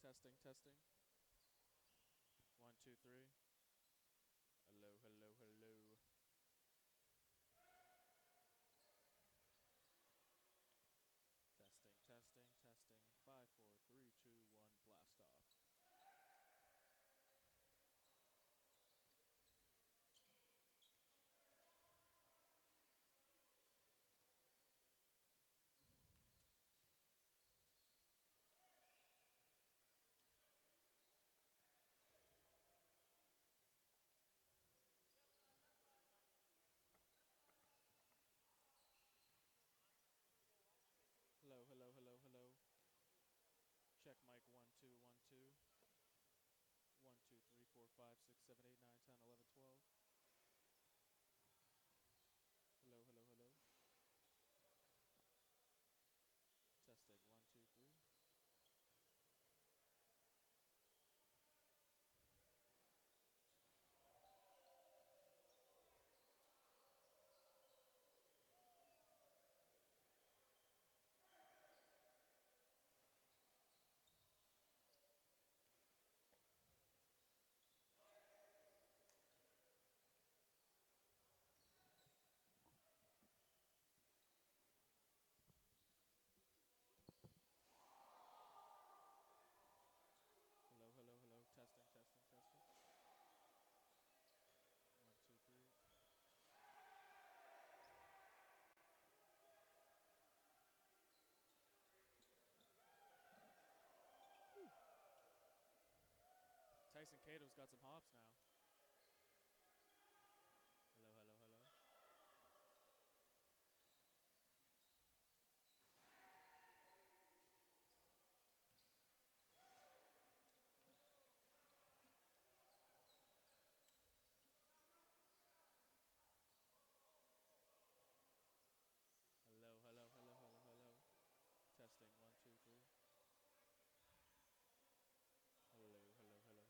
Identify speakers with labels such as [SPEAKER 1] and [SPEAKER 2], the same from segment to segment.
[SPEAKER 1] Testing, testing. 1, 2, 3. Hello, hello, hello. Testing, testing, testing. 5, 4, 3, 2, 1, blast off. Hello, hello, hello, hello. Check mic 1, 2, 1, 2. 1, 2, 3, 4, 5, 6, 7, 8, 9, 10, 11, 12. Hello, hello, hello. Testing 1, 2, 3. Hello, hello, hello. Testing, testing, testing. 1, 2, 3. Whew. Tyson Cato's got some hops now. Hello, hello, hello. Hello, hello, hello, hello, hello. Testing 1, 2, 3. Hello, hello, hello, hello.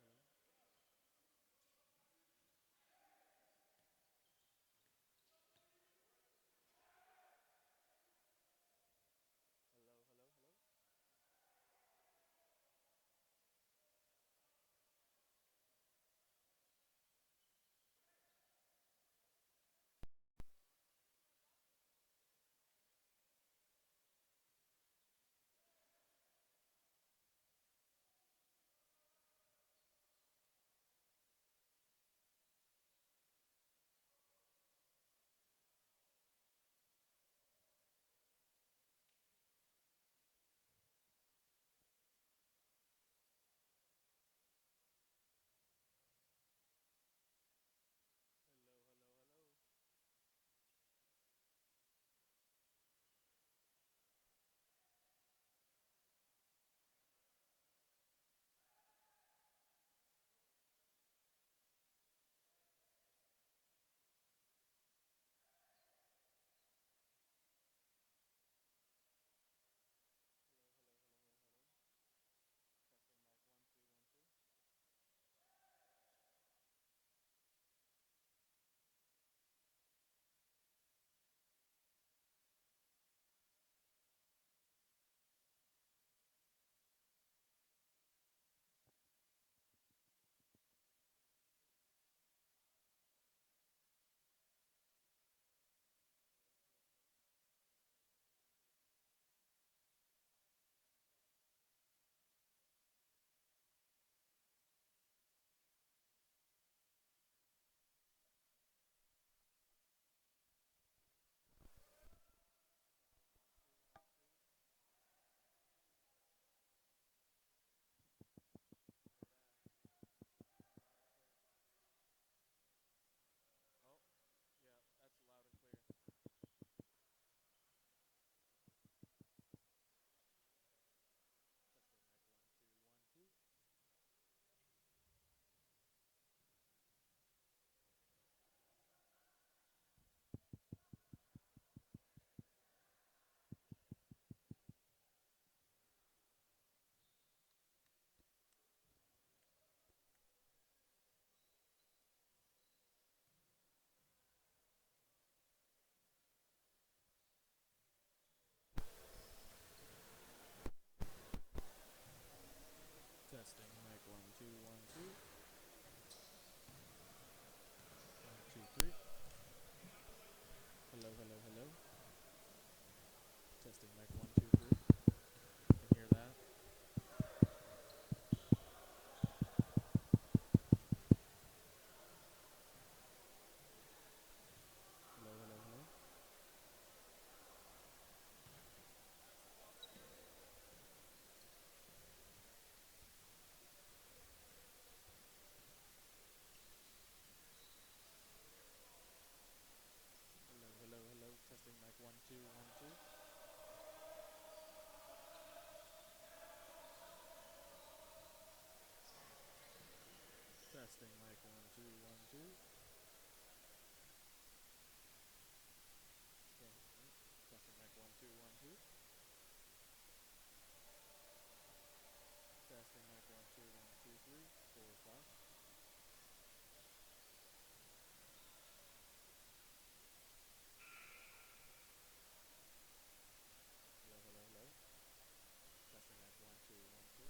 [SPEAKER 1] Testing mic 1 2 1 2. Testing mic 1 2 1 2. Okay. Testing mic 1 2 1 2. Testing mic 1 2 1 2 3 4 5. Hello, hello, hello. Testing mic 1 2 1 2.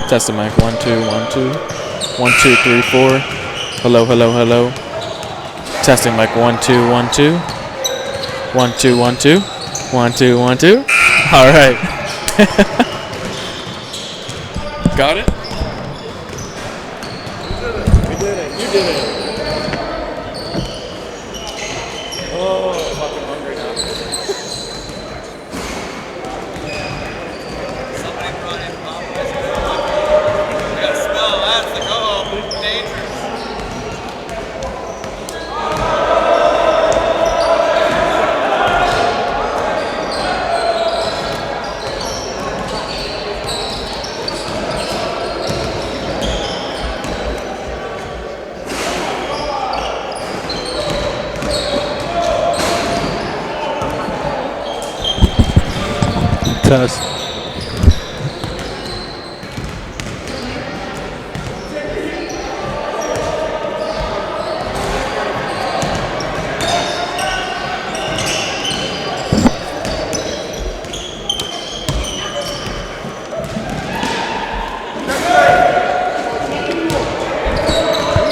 [SPEAKER 1] Testing mic 1 2 1 2. 1 2 3 4. Hello, hello, hello. Testing mic 1 2 1 2. 1 2 1 2. 1 2 1 2. All right. Got it?
[SPEAKER 2] We did it. You did it. Oh, I'm fucking hungry now.
[SPEAKER 3] Somebody brought in popcorn. I gotta smell that. It's like, oh, dangerous.
[SPEAKER 1] Test.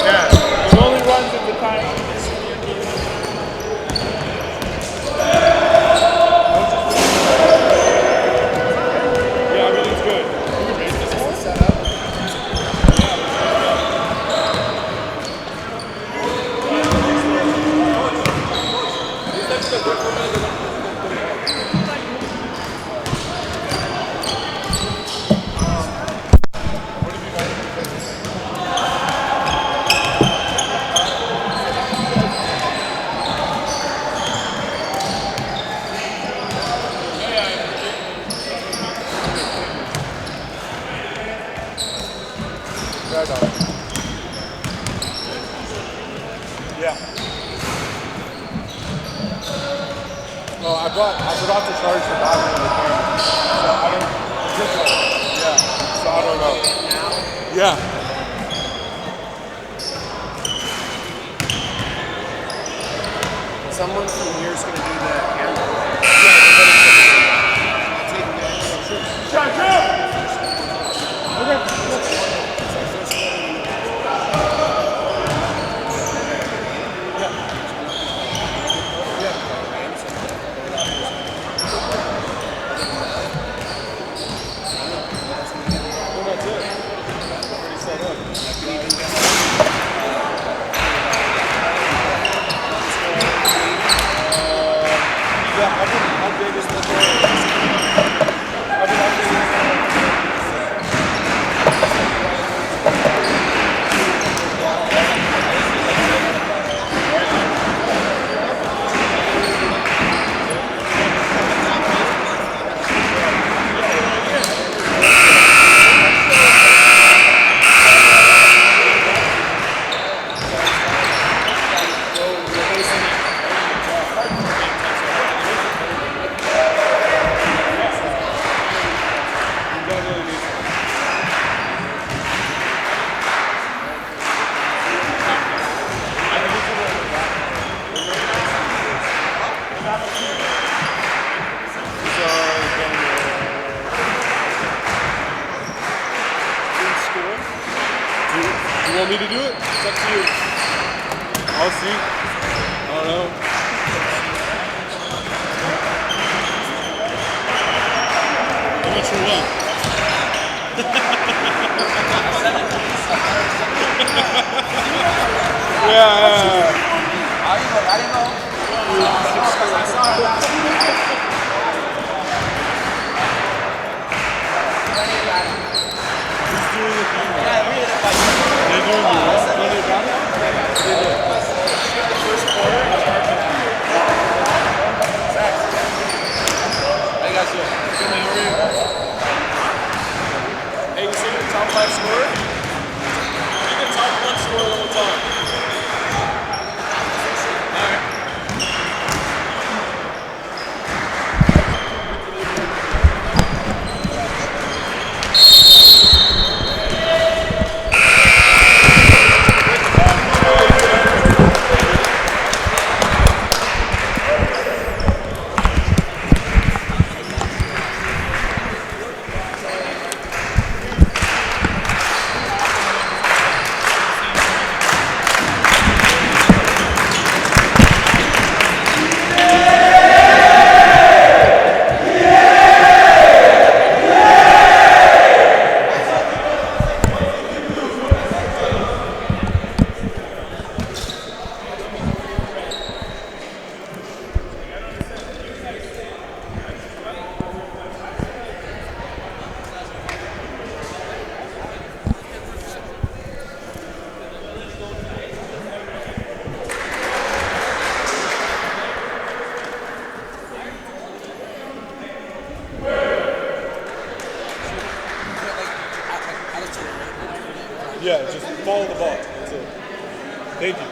[SPEAKER 2] Yeah. It only runs at the time. Yeah, everything's good. You can make this one set up. Yeah. Oh, I forgot to charge the battery in the camera. So I don't, yeah, so I don't know. Yeah.
[SPEAKER 4] Someone from here is going to do the camera.
[SPEAKER 2] Shot, want me to do it? It's up to you. I'll see. I don't know. Which one? Yeah.
[SPEAKER 3] I didn't know.
[SPEAKER 2] Hey, you see the top 5 scorer? You can top 1 scorer the whole time. Yeah, just follow the ball. That's it. Thank you.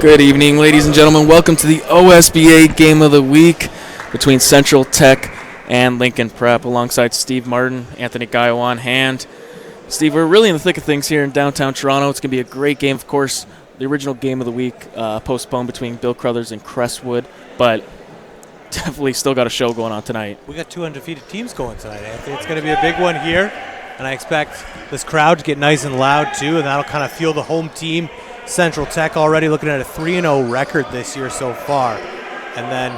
[SPEAKER 1] Good evening, ladies and gentlemen. Welcome to the OSBA Game of the Week between Central Tech and Lincoln Prep, alongside Steve Martin, Anthony Gaio on hand. Steve, we're really in the thick of things here in downtown Toronto. It's going to be a great game. Of course, the original Game of the Week postponed between Bill Crothers and Crestwood, but definitely still got a show going on tonight.
[SPEAKER 5] We got 2 undefeated teams going tonight, Anthony. It's going to be a big one here, and I expect this crowd to get nice and loud too, and that'll kind of fuel the home team. Central Tech already looking at a 3-0 record this year so far, and then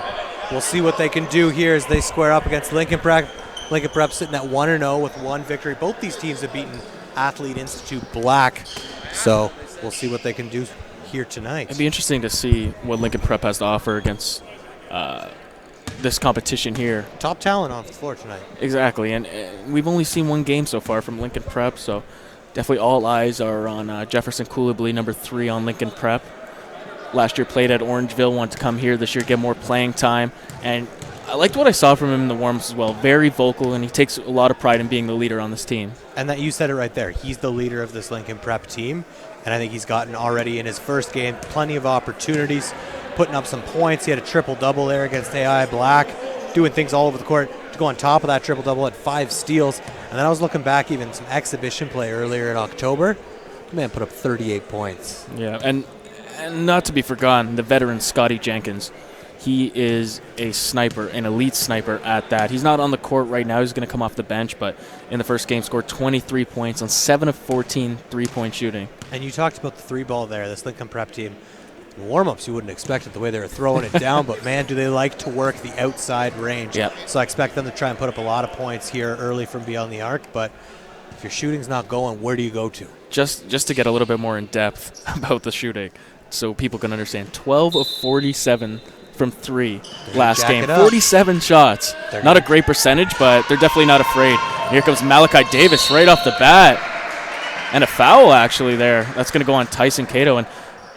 [SPEAKER 5] we'll see what they can do here as they square up against Lincoln Prep. Lincoln Prep sitting at 1-0 with 1 victory. Both these teams have beaten Athlete Institute Black, so we'll see what they can do here tonight.
[SPEAKER 1] It'd be interesting to see what Lincoln Prep has to offer against this competition here.
[SPEAKER 5] Top talent on the floor tonight.
[SPEAKER 1] Exactly, and we've only seen 1 game so far from Lincoln Prep, so definitely all eyes are on Jefferson Coolibly, number 3 on Lincoln Prep. Last year played at Orangeville, wanted to come here this year, get more playing time, and I liked what I saw from him in the warm-ups as well. Very vocal, and he takes a lot of pride in being the leader on this team.
[SPEAKER 5] And that you said it right there. He's the leader of this Lincoln Prep team, and I think he's gotten already in his first game plenty of opportunities, putting up some points. He had a triple-double there against AI Black, doing things all over the court to go on top of that triple-double at 5 steals. And then I was looking back even some exhibition play earlier in October. The man put up 38 points.
[SPEAKER 1] Yeah, and not to be forgotten, the veteran Scotty Jenkins. He is a sniper, an elite sniper at that. He's not on the court right now. He's going to come off the bench, but in the first game scored 23 points on 7 of 14 three-point shooting.
[SPEAKER 5] And you talked about the 3-ball there, this Lincoln Prep team. In warm-ups, you wouldn't expect it the way they were throwing it down, but, man, do they like to work the outside range.
[SPEAKER 1] Yep.
[SPEAKER 5] So I expect them to try and put up a lot of points here early from beyond the arc, but if your shooting's not going, where do you go to?
[SPEAKER 1] Just to get a little bit more in depth about the shooting so people can understand, 12 of 47 from 3 last game. 47 shots. Not a great percentage, but they're definitely not afraid. And here comes Malachi Davis right off the bat. And a foul, actually, there. That's going to go on Tyson Cato. And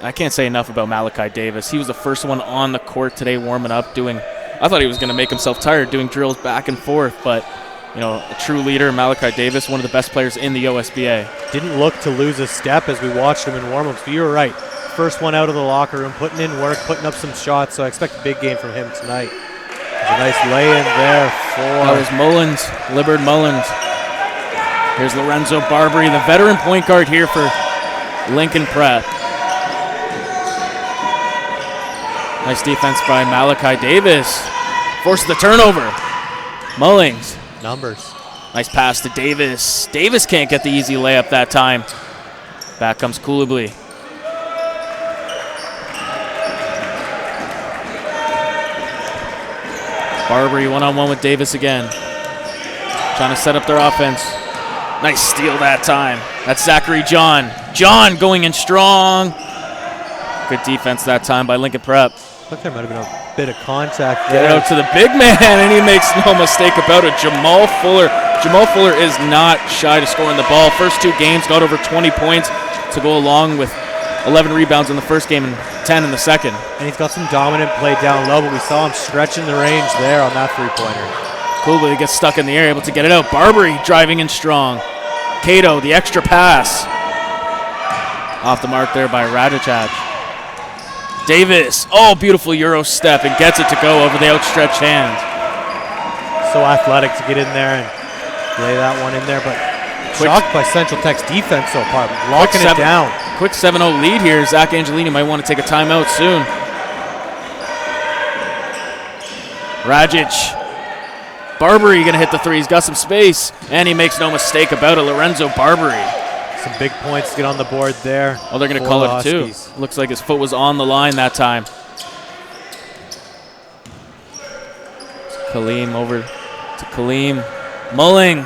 [SPEAKER 1] I can't say enough about Malachi Davis. He was the first one on the court today warming up, I thought he was going to make himself tired doing drills back and forth, but a true leader, Malachi Davis, one of the best players in the OSBA.
[SPEAKER 5] Didn't look to lose a step as we watched him in warmups, but you were right. First one out of the locker room, putting in work, putting up some shots, so I expect a big game from him tonight. There's a nice lay-in there for...
[SPEAKER 1] That was Mullins, Libbard Mullins. Here's Lorenzo Barbary, the veteran point guard here for Lincoln Prep. Nice defense by Malachi Davis. Forces the turnover. Mullings.
[SPEAKER 5] Numbers.
[SPEAKER 1] Nice pass to Davis. Davis can't get the easy layup that time. Back comes Coulibaly. Barbary one-on-one with Davis again. Trying to set up their offense. Nice steal that time. That's Zachary John. John going in strong. Good defense that time by Lincoln Prep.
[SPEAKER 5] Look, there might have been a bit of contact
[SPEAKER 1] Get
[SPEAKER 5] there.
[SPEAKER 1] out to the big man, and he makes no mistake about it. Jamal Fuller. Jamal Fuller is not shy to scoring the ball. First 2 games, got over 20 points to go along with 11 rebounds in the first game and 10 in the second.
[SPEAKER 5] And he's got some dominant play down low, but we saw him stretching the range there on that three-pointer.
[SPEAKER 1] Coulibaly gets stuck in the air, able to get it out. Barbary driving in strong. Cato, the extra pass. Off the mark there by Radicach. Davis, oh, beautiful Euro step, and gets it to go over the outstretched hands.
[SPEAKER 5] So athletic to get in there and lay that one in there, but shocked by Central Tech's defense so far, locking it down.
[SPEAKER 1] Quick 7-0 lead here. Zach Angelini might want to take a timeout soon. Rajic. Barbary going to hit the three. He's got some space, and he makes no mistake about it. Lorenzo Barbary.
[SPEAKER 5] Some big points to get on the board there.
[SPEAKER 1] Oh, they're going to call it too. Looks like his foot was on the line that time. Kaleem over to Kaleem. Mulling.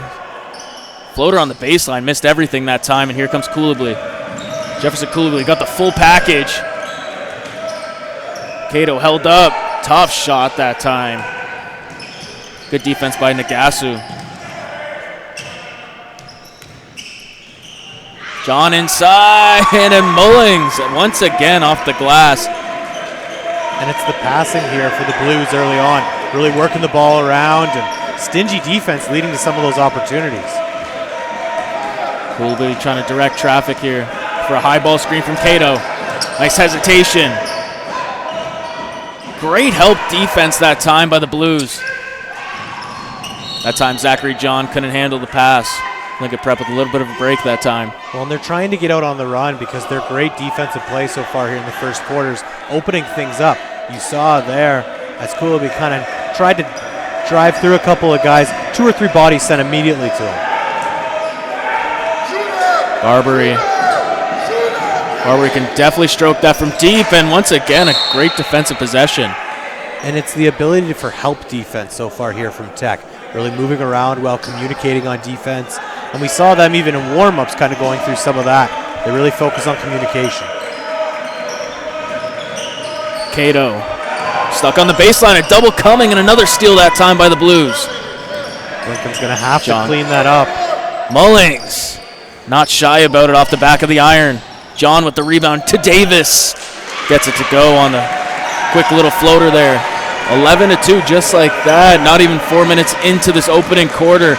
[SPEAKER 1] Floater on the baseline. Missed everything that time, and here comes Coulibaly. Jefferson Coulibaly got the full package. Cato held up. Tough shot that time. Good defense by Nagasu. John inside, and Mullings once again off the glass.
[SPEAKER 5] And it's the passing here for the Blues early on. Really working the ball around, and stingy defense leading to some of those opportunities.
[SPEAKER 1] Coulibaly trying to direct traffic here for a high ball screen from Cato. Nice hesitation. Great help defense that time by the Blues. That time Zachary John couldn't handle the pass. Lincoln Prep with a little bit of a break that time.
[SPEAKER 5] Well, and they're trying to get out on the run because they're great defensive play so far here in the first quarters, opening things up. You saw there as Coulibaly kind of tried to drive through a couple of guys, 2 or 3 bodies sent immediately to him.
[SPEAKER 1] Barbary can definitely stroke that from deep, and once again, a great defensive possession.
[SPEAKER 5] And it's the ability for help defense so far here from Tech. Really moving around well, communicating on defense. And we saw them even in warm-ups kind of going through some of that. They really focus on communication.
[SPEAKER 1] Cato stuck on the baseline, a double coming, and another steal that time by the Blues.
[SPEAKER 5] Lincoln's going to have to clean that up.
[SPEAKER 1] Mullings, not shy about it off the back of the iron. John with the rebound to Davis. Gets it to go on the quick little floater there. 11-2, just like that. Not even 4 minutes into this opening quarter.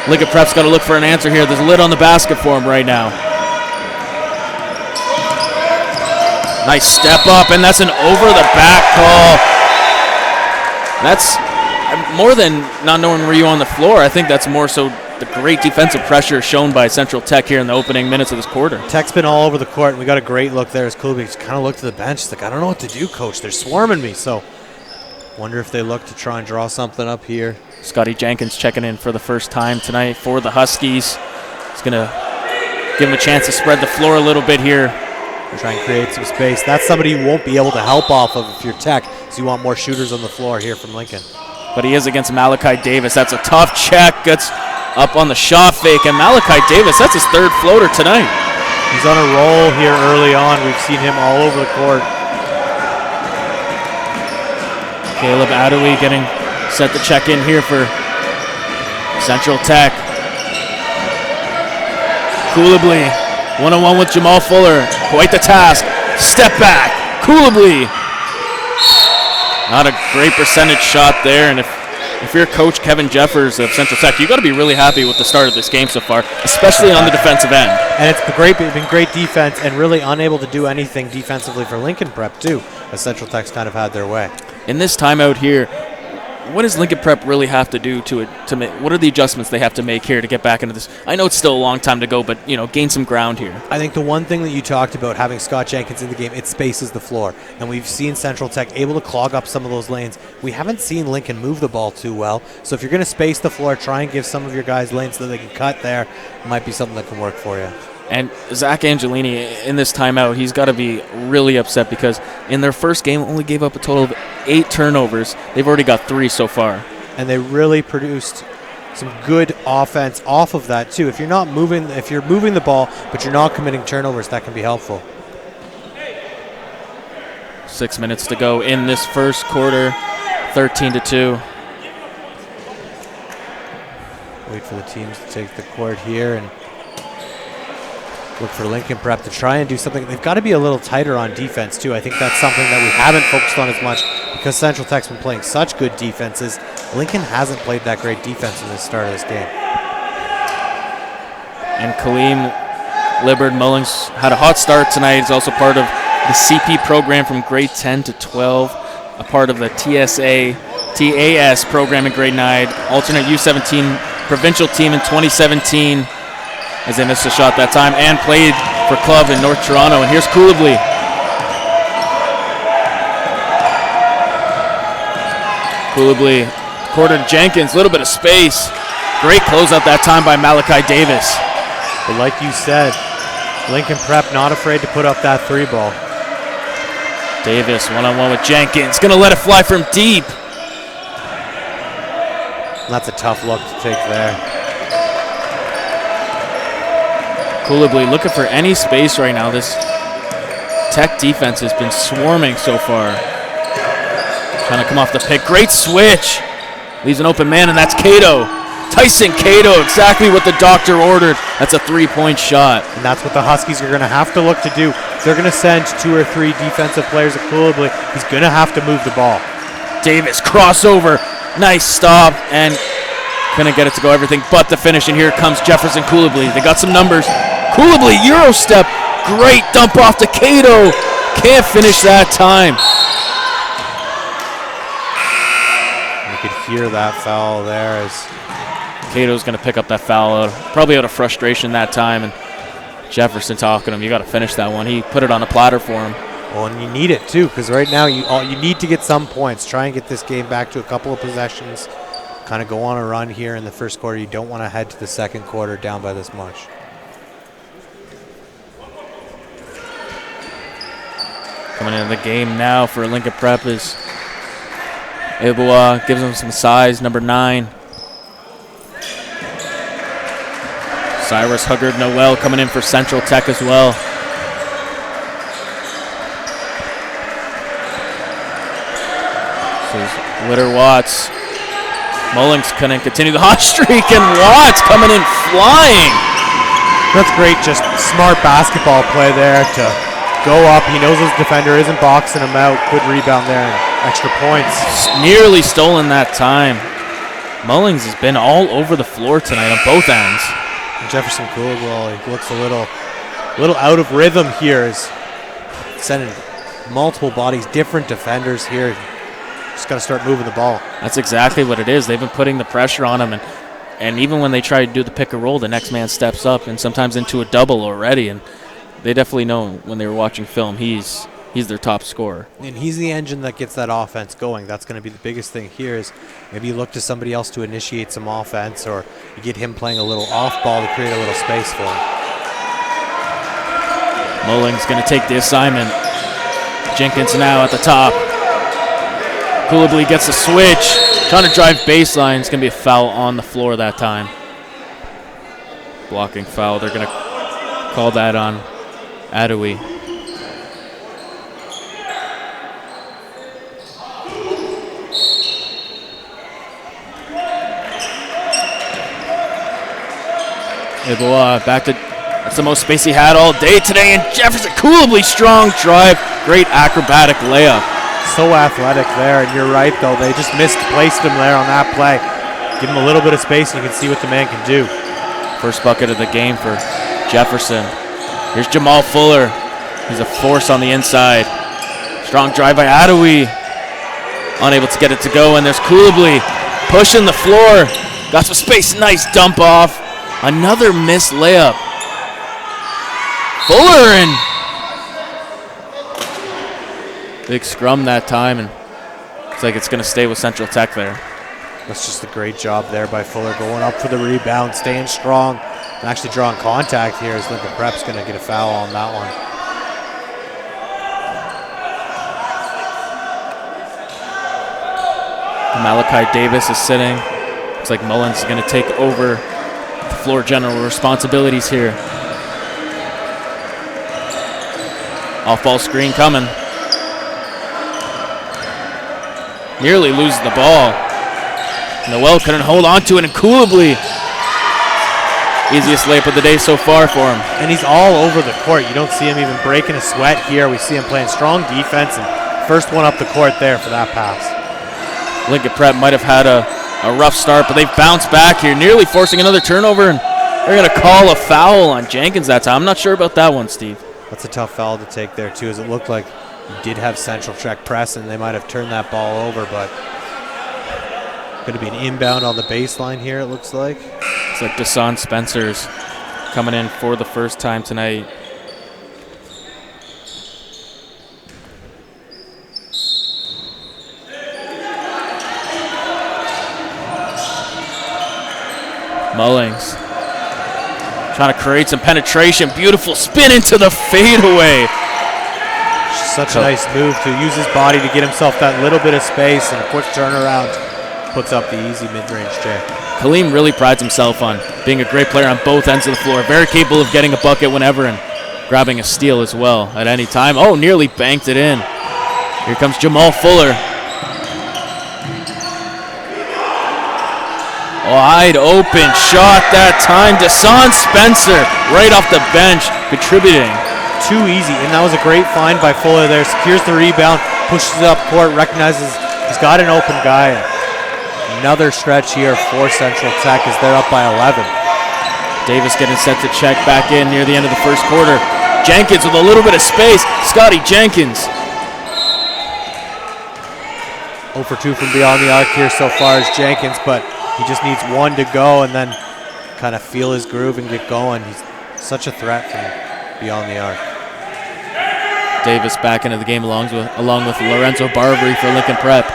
[SPEAKER 1] Lincoln Prep's got to look for an answer here. There's a lid on the basket for him right now. Nice step up, and that's an over-the-back call. That's more than not knowing where you on the floor. I think that's more so the great defensive pressure shown by Central Tech here in the opening minutes of this quarter.
[SPEAKER 5] Tech's been all over the court, and we got a great look there as Coulibaly just kind of looked to the bench. He's like, I don't know what to do, coach. They're swarming me. So wonder if they look to try and draw something up here.
[SPEAKER 1] Scotty Jenkins checking in for the first time tonight for the Huskies. He's going to give him a chance to spread the floor a little bit here.
[SPEAKER 5] And try and create some space. That's somebody you won't be able to help off of if you're Tech, so you want more shooters on the floor here from Lincoln.
[SPEAKER 1] But he is against Malachi Davis. That's a tough check. Gets up on the shot fake. And Malachi Davis, that's his 3rd floater tonight.
[SPEAKER 5] He's on a roll here early on. We've seen him all over the court.
[SPEAKER 1] Caleb Adoui getting set to check in here for Central Tech. Coulibaly, one-on-one with Jamal Fuller. Quite the task. Step back. Coulibaly. Not a great percentage shot there, and if you're Coach Kevin Jeffers of Central Tech, you got to be really happy with the start of this game so far, especially on the defensive end.
[SPEAKER 5] And it's been great defense and really unable to do anything defensively for Lincoln Prep too, as Central Tech's kind of had their way.
[SPEAKER 1] In this timeout here, what does Lincoln Prep really have to do to make? What are the adjustments they have to make here to get back into this? I know it's still a long time to go, but gain some ground here.
[SPEAKER 5] I think the one thing that you talked about, having Scott Jenkins in the game, it spaces the floor, and we've seen Central Tech able to clog up some of those lanes. We haven't seen Lincoln move the ball too well, so if you're going to space the floor, try and give some of your guys lanes so that they can cut there. It might be something that can work for you.
[SPEAKER 1] And Zach Angelini, in this timeout, he's got to be really upset because in their first game only gave up a total of 8 turnovers. They've already got 3 so far.
[SPEAKER 5] And they really produced some good offense off of that too. If you're moving the ball, but you're not committing turnovers, that can be helpful.
[SPEAKER 1] 6 minutes to go in this first quarter, 13-2.
[SPEAKER 5] Wait for the teams to take the court here and look for Lincoln Prep to try and do something. They've got to be a little tighter on defense too. I think that's something that we haven't focused on as much because Central Tech's been playing such good defenses. Lincoln hasn't played that great defense in the start of this game.
[SPEAKER 1] And Kaleem Libbard Mullings had a hot start tonight. He's also part of the CP program from grade 10 to 12, a part of the TAS program in grade 9, alternate U17 provincial team in 2017. As they missed a shot that time, and played for club in North Toronto. And here's Coolably. Coolably, quarter to Jenkins, a little bit of space. Great closeout that time by Malachi Davis.
[SPEAKER 5] But like you said, Lincoln Prep not afraid to put up that 3 ball.
[SPEAKER 1] Davis one-on-one with Jenkins, gonna let it fly from deep.
[SPEAKER 5] That's a tough look to take there.
[SPEAKER 1] Coolably looking for any space right now. This Tech defense has been swarming so far. Trying to come off the pick. Great switch. Leaves an open man, and that's Cato. Tyson Cato, exactly what the doctor ordered. That's a 3-point shot.
[SPEAKER 5] And that's what the Huskies are going to have to look to do. If they're going to send 2 or 3 defensive players at Coolably, he's going to have to move the ball.
[SPEAKER 1] Davis, crossover. Nice stop, and couldn't get it to go everything but the finish. And here comes Jefferson Coolably. They got some numbers. Coolably, Euro step. Great dump off to Cato. Can't finish that time.
[SPEAKER 5] You could hear that foul there as
[SPEAKER 1] Cato's going to pick up that foul, probably out of frustration that time. And Jefferson talking to him, you got to finish that one. He put it on a platter for him.
[SPEAKER 5] Well, and you need it too, because right now you need to get some points. Try and get this game back to a couple of possessions. Kind of go on a run here in the first quarter. You don't want to head to the second quarter down by this much.
[SPEAKER 1] Coming into the game now for Lincoln Prep is Ibuwa, gives him some size, number 9. Cyrus Huggard Noel coming in for Central Tech as well. This is Witter Watts. Mullings couldn't continue the hot streak, and Watts coming in flying.
[SPEAKER 5] That's great, just smart basketball play there to go up. He knows his defender isn't boxing him out. Good rebound there and extra points.
[SPEAKER 1] Nearly stolen that time. Mullings has been all over the floor tonight on both ends.
[SPEAKER 5] And Jefferson Coolably, he looks a little out of rhythm here. He's sending multiple bodies, different defenders here. Just got to start moving the ball.
[SPEAKER 1] That's exactly what it is. They've been putting the pressure on him, and even when they try to do the pick and roll, the next man steps up and sometimes into a double already. And they definitely know when they were watching film, he's their top scorer.
[SPEAKER 5] And he's the engine that gets that offense going. That's going to be the biggest thing here is maybe you look to somebody else to initiate some offense, or you get him playing a little off ball to create a little space for him.
[SPEAKER 1] Mullings going to take the assignment. Jenkins now at the top. Coolably gets the switch. Trying to drive baseline. It's going to be a foul on the floor that time. Blocking foul. They're going to call that on Adoui. Iboa back to, that's the most space he had all day today, and Jefferson Coolably, strong drive, great acrobatic layup.
[SPEAKER 5] So athletic there, and you're right though, they just misplaced him there on that play. Give him a little bit of space and you can see what the man can do.
[SPEAKER 1] First bucket of the game for Jefferson. Here's Jamal Fuller. He's a force on the inside. Strong drive by Adoui. unable to get it to go, and there's Coolably pushing the floor. Got some space, nice dump off. Another missed layup. Fuller in. Big scrum that time, and looks like it's going to stay with Central Tech there.
[SPEAKER 5] That's just a great job there by Fuller, going up for the rebound, staying strong, and actually drawing contact here as Lincoln Prep's going to get a foul on that one.
[SPEAKER 1] Malachi Davis is sitting. Looks like Mullins is going to take over the floor general responsibilities here. Off-ball screen coming. Nearly loses the ball. Noel couldn't hold on to it, and Coolably, easiest layup of the day so far for him.
[SPEAKER 5] And he's all over the court. You don't see him even breaking a sweat here. We see him playing strong defense, and first one up the court there for that pass.
[SPEAKER 1] Lincoln Prep might have had a rough start, but they've bounced back here, nearly forcing another turnover, and they're going to call a foul on Jenkins that time. I'm not sure about that one, Steve.
[SPEAKER 5] That's a tough foul to take there, too, as it looked like you did have Central Tech press, and they might have turned that ball over, but going to be an inbound on the baseline here, it looks like.
[SPEAKER 1] It's like Dasan Spencer's coming in for the first time tonight. Mullings trying to create some penetration. Beautiful spin into the fadeaway.
[SPEAKER 5] Such a nice move to use his body to get himself that little bit of space, and a quick turnaround puts up the easy mid-range J.
[SPEAKER 1] Kaleem really prides himself on being a great player on both ends of the floor. Very capable of getting a bucket whenever and grabbing a steal as well at any time. Oh, nearly banked it in. Here comes Jamal Fuller. Wide open shot that time. Dasan Spencer right off the bench contributing.
[SPEAKER 5] Too easy, and that was a great find by Fuller there. Secures the rebound, pushes it up court, recognizes he's got an open guy. Another stretch here for Central Tech as they're up by 11.
[SPEAKER 1] Davis getting set to check back in near the end of the first quarter. Jenkins with a little bit of space. Scotty Jenkins.
[SPEAKER 5] 0 for 2 from beyond the arc here so far as Jenkins, but he just needs one to go and then kind of feel his groove and get going. He's such a threat from beyond the arc.
[SPEAKER 1] Davis back into the game along with Lorenzo Barbary for Lincoln Prep.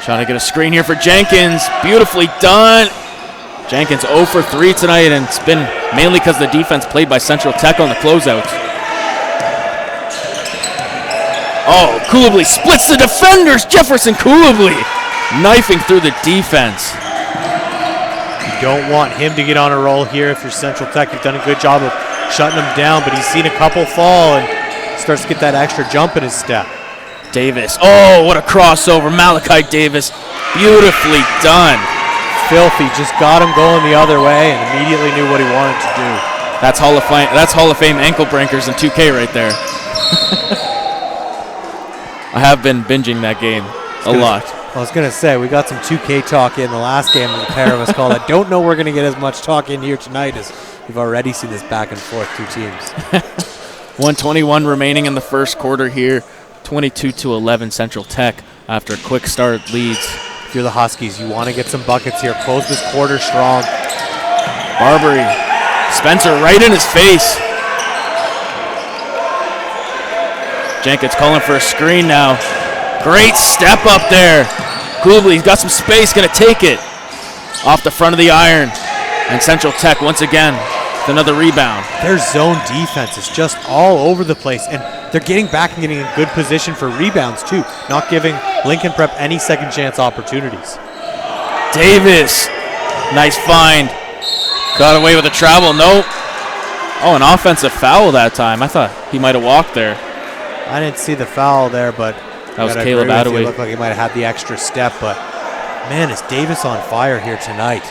[SPEAKER 1] Trying to get a screen here for Jenkins. Beautifully done. Jenkins 0 for 3 tonight, and it's been mainly because the defense played by Central Tech on the closeouts. Oh, Coolably splits the defenders. Jefferson Coolably knifing through the defense.
[SPEAKER 5] You don't want him to get on a roll here if you're Central Tech. You've done a good job of shutting him down, but he's seen a couple fall and starts to get that extra jump in his step.
[SPEAKER 1] Davis. Oh, what a crossover. Malachi Davis. Beautifully done.
[SPEAKER 5] Filthy. Just got him going the other way and immediately knew what he wanted to do.
[SPEAKER 1] That's Hall of Fame ankle breakers in 2K right there. I have been binging that game a lot.
[SPEAKER 5] I was going to say, we got some 2K talk in the last game the pair of us called. I don't know we're going to get as much talk in here tonight as we've already seen this back and forth, two teams.
[SPEAKER 1] 1:21 remaining in the first quarter here. 22-11 Central Tech after a quick start leads.
[SPEAKER 5] If you're the Huskies, you want to get some buckets here. Close this quarter strong.
[SPEAKER 1] Barbary. Spencer right in his face. Jenkins calling for a screen now. Great step up there. Coolably's got some space, going to take it off the front of the iron. And Central Tech once again with another rebound.
[SPEAKER 5] Their zone defense is just all over the place, and they're getting back and getting in good position for rebounds too, not giving Lincoln Prep any second chance opportunities.
[SPEAKER 1] Davis, nice find. Got away with a travel, nope. Oh, an offensive foul that time. I thought he might have walked there.
[SPEAKER 5] I didn't see the foul there, but
[SPEAKER 1] that was Caleb Attaway.
[SPEAKER 5] It looked like he might have had the extra step, but man, is Davis on fire here tonight.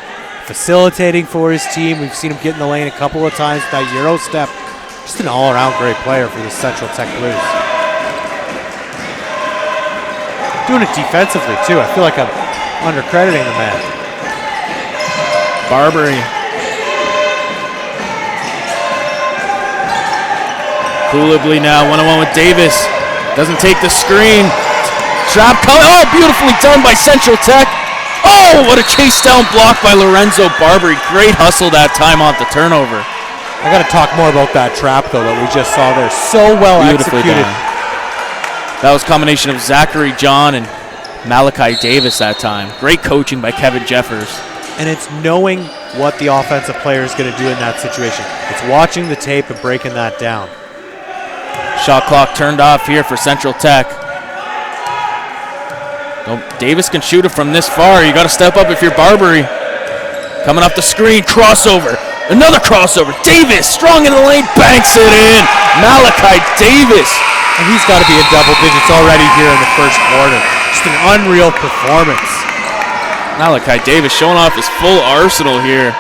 [SPEAKER 5] Facilitating for his team. We've seen him get in the lane a couple of times with that Euro step. Just an all-around great player for the Central Tech Blues. Doing it defensively, too. I feel like I'm undercrediting the man.
[SPEAKER 1] Barbary. Coolably now, one-on-one with Davis. Doesn't take the screen. Trap coming. Oh, beautifully done by Central Tech. Oh, what a chase down block by Lorenzo Barbary. Great hustle that time off the turnover.
[SPEAKER 5] I got to talk more about that trap, though, that we just saw there. So well
[SPEAKER 1] Beautifully
[SPEAKER 5] executed.
[SPEAKER 1] done. That was a combination of Zachary John and Malachi Davis that time. Great coaching by Kevin Jeffers.
[SPEAKER 5] And it's knowing what the offensive player is going to do in that situation. It's watching the tape and breaking that down.
[SPEAKER 1] Shot clock turned off here for Central Tech. Davis can shoot it from this far. You got to step up if you're Barbary. Coming off the screen, crossover. Another crossover. Davis, strong in the lane, banks it in. Malachi Davis.
[SPEAKER 5] And he's got to be in double digits already here in the first quarter. Just an unreal performance.
[SPEAKER 1] Malachi Davis showing off his full arsenal here.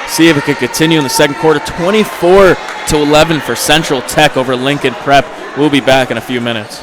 [SPEAKER 1] See if it could continue in the second quarter. 24-11 for Central Tech over Lincoln Prep. We'll be back in a few minutes.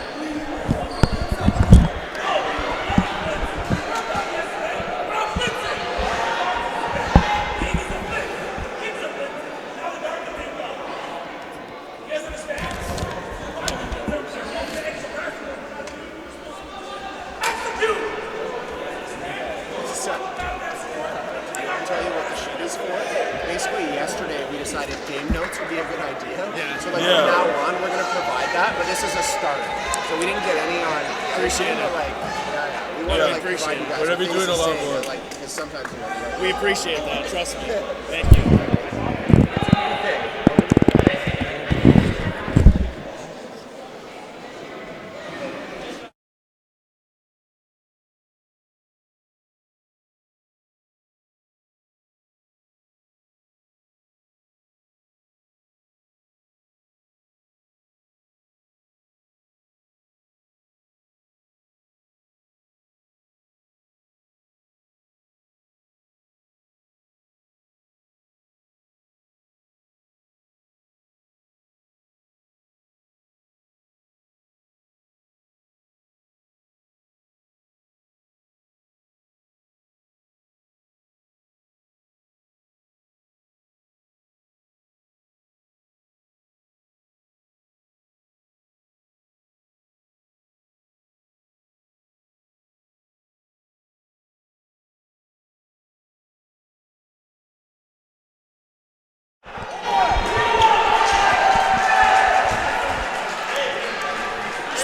[SPEAKER 4] We appreciate that, trust me. Thank you.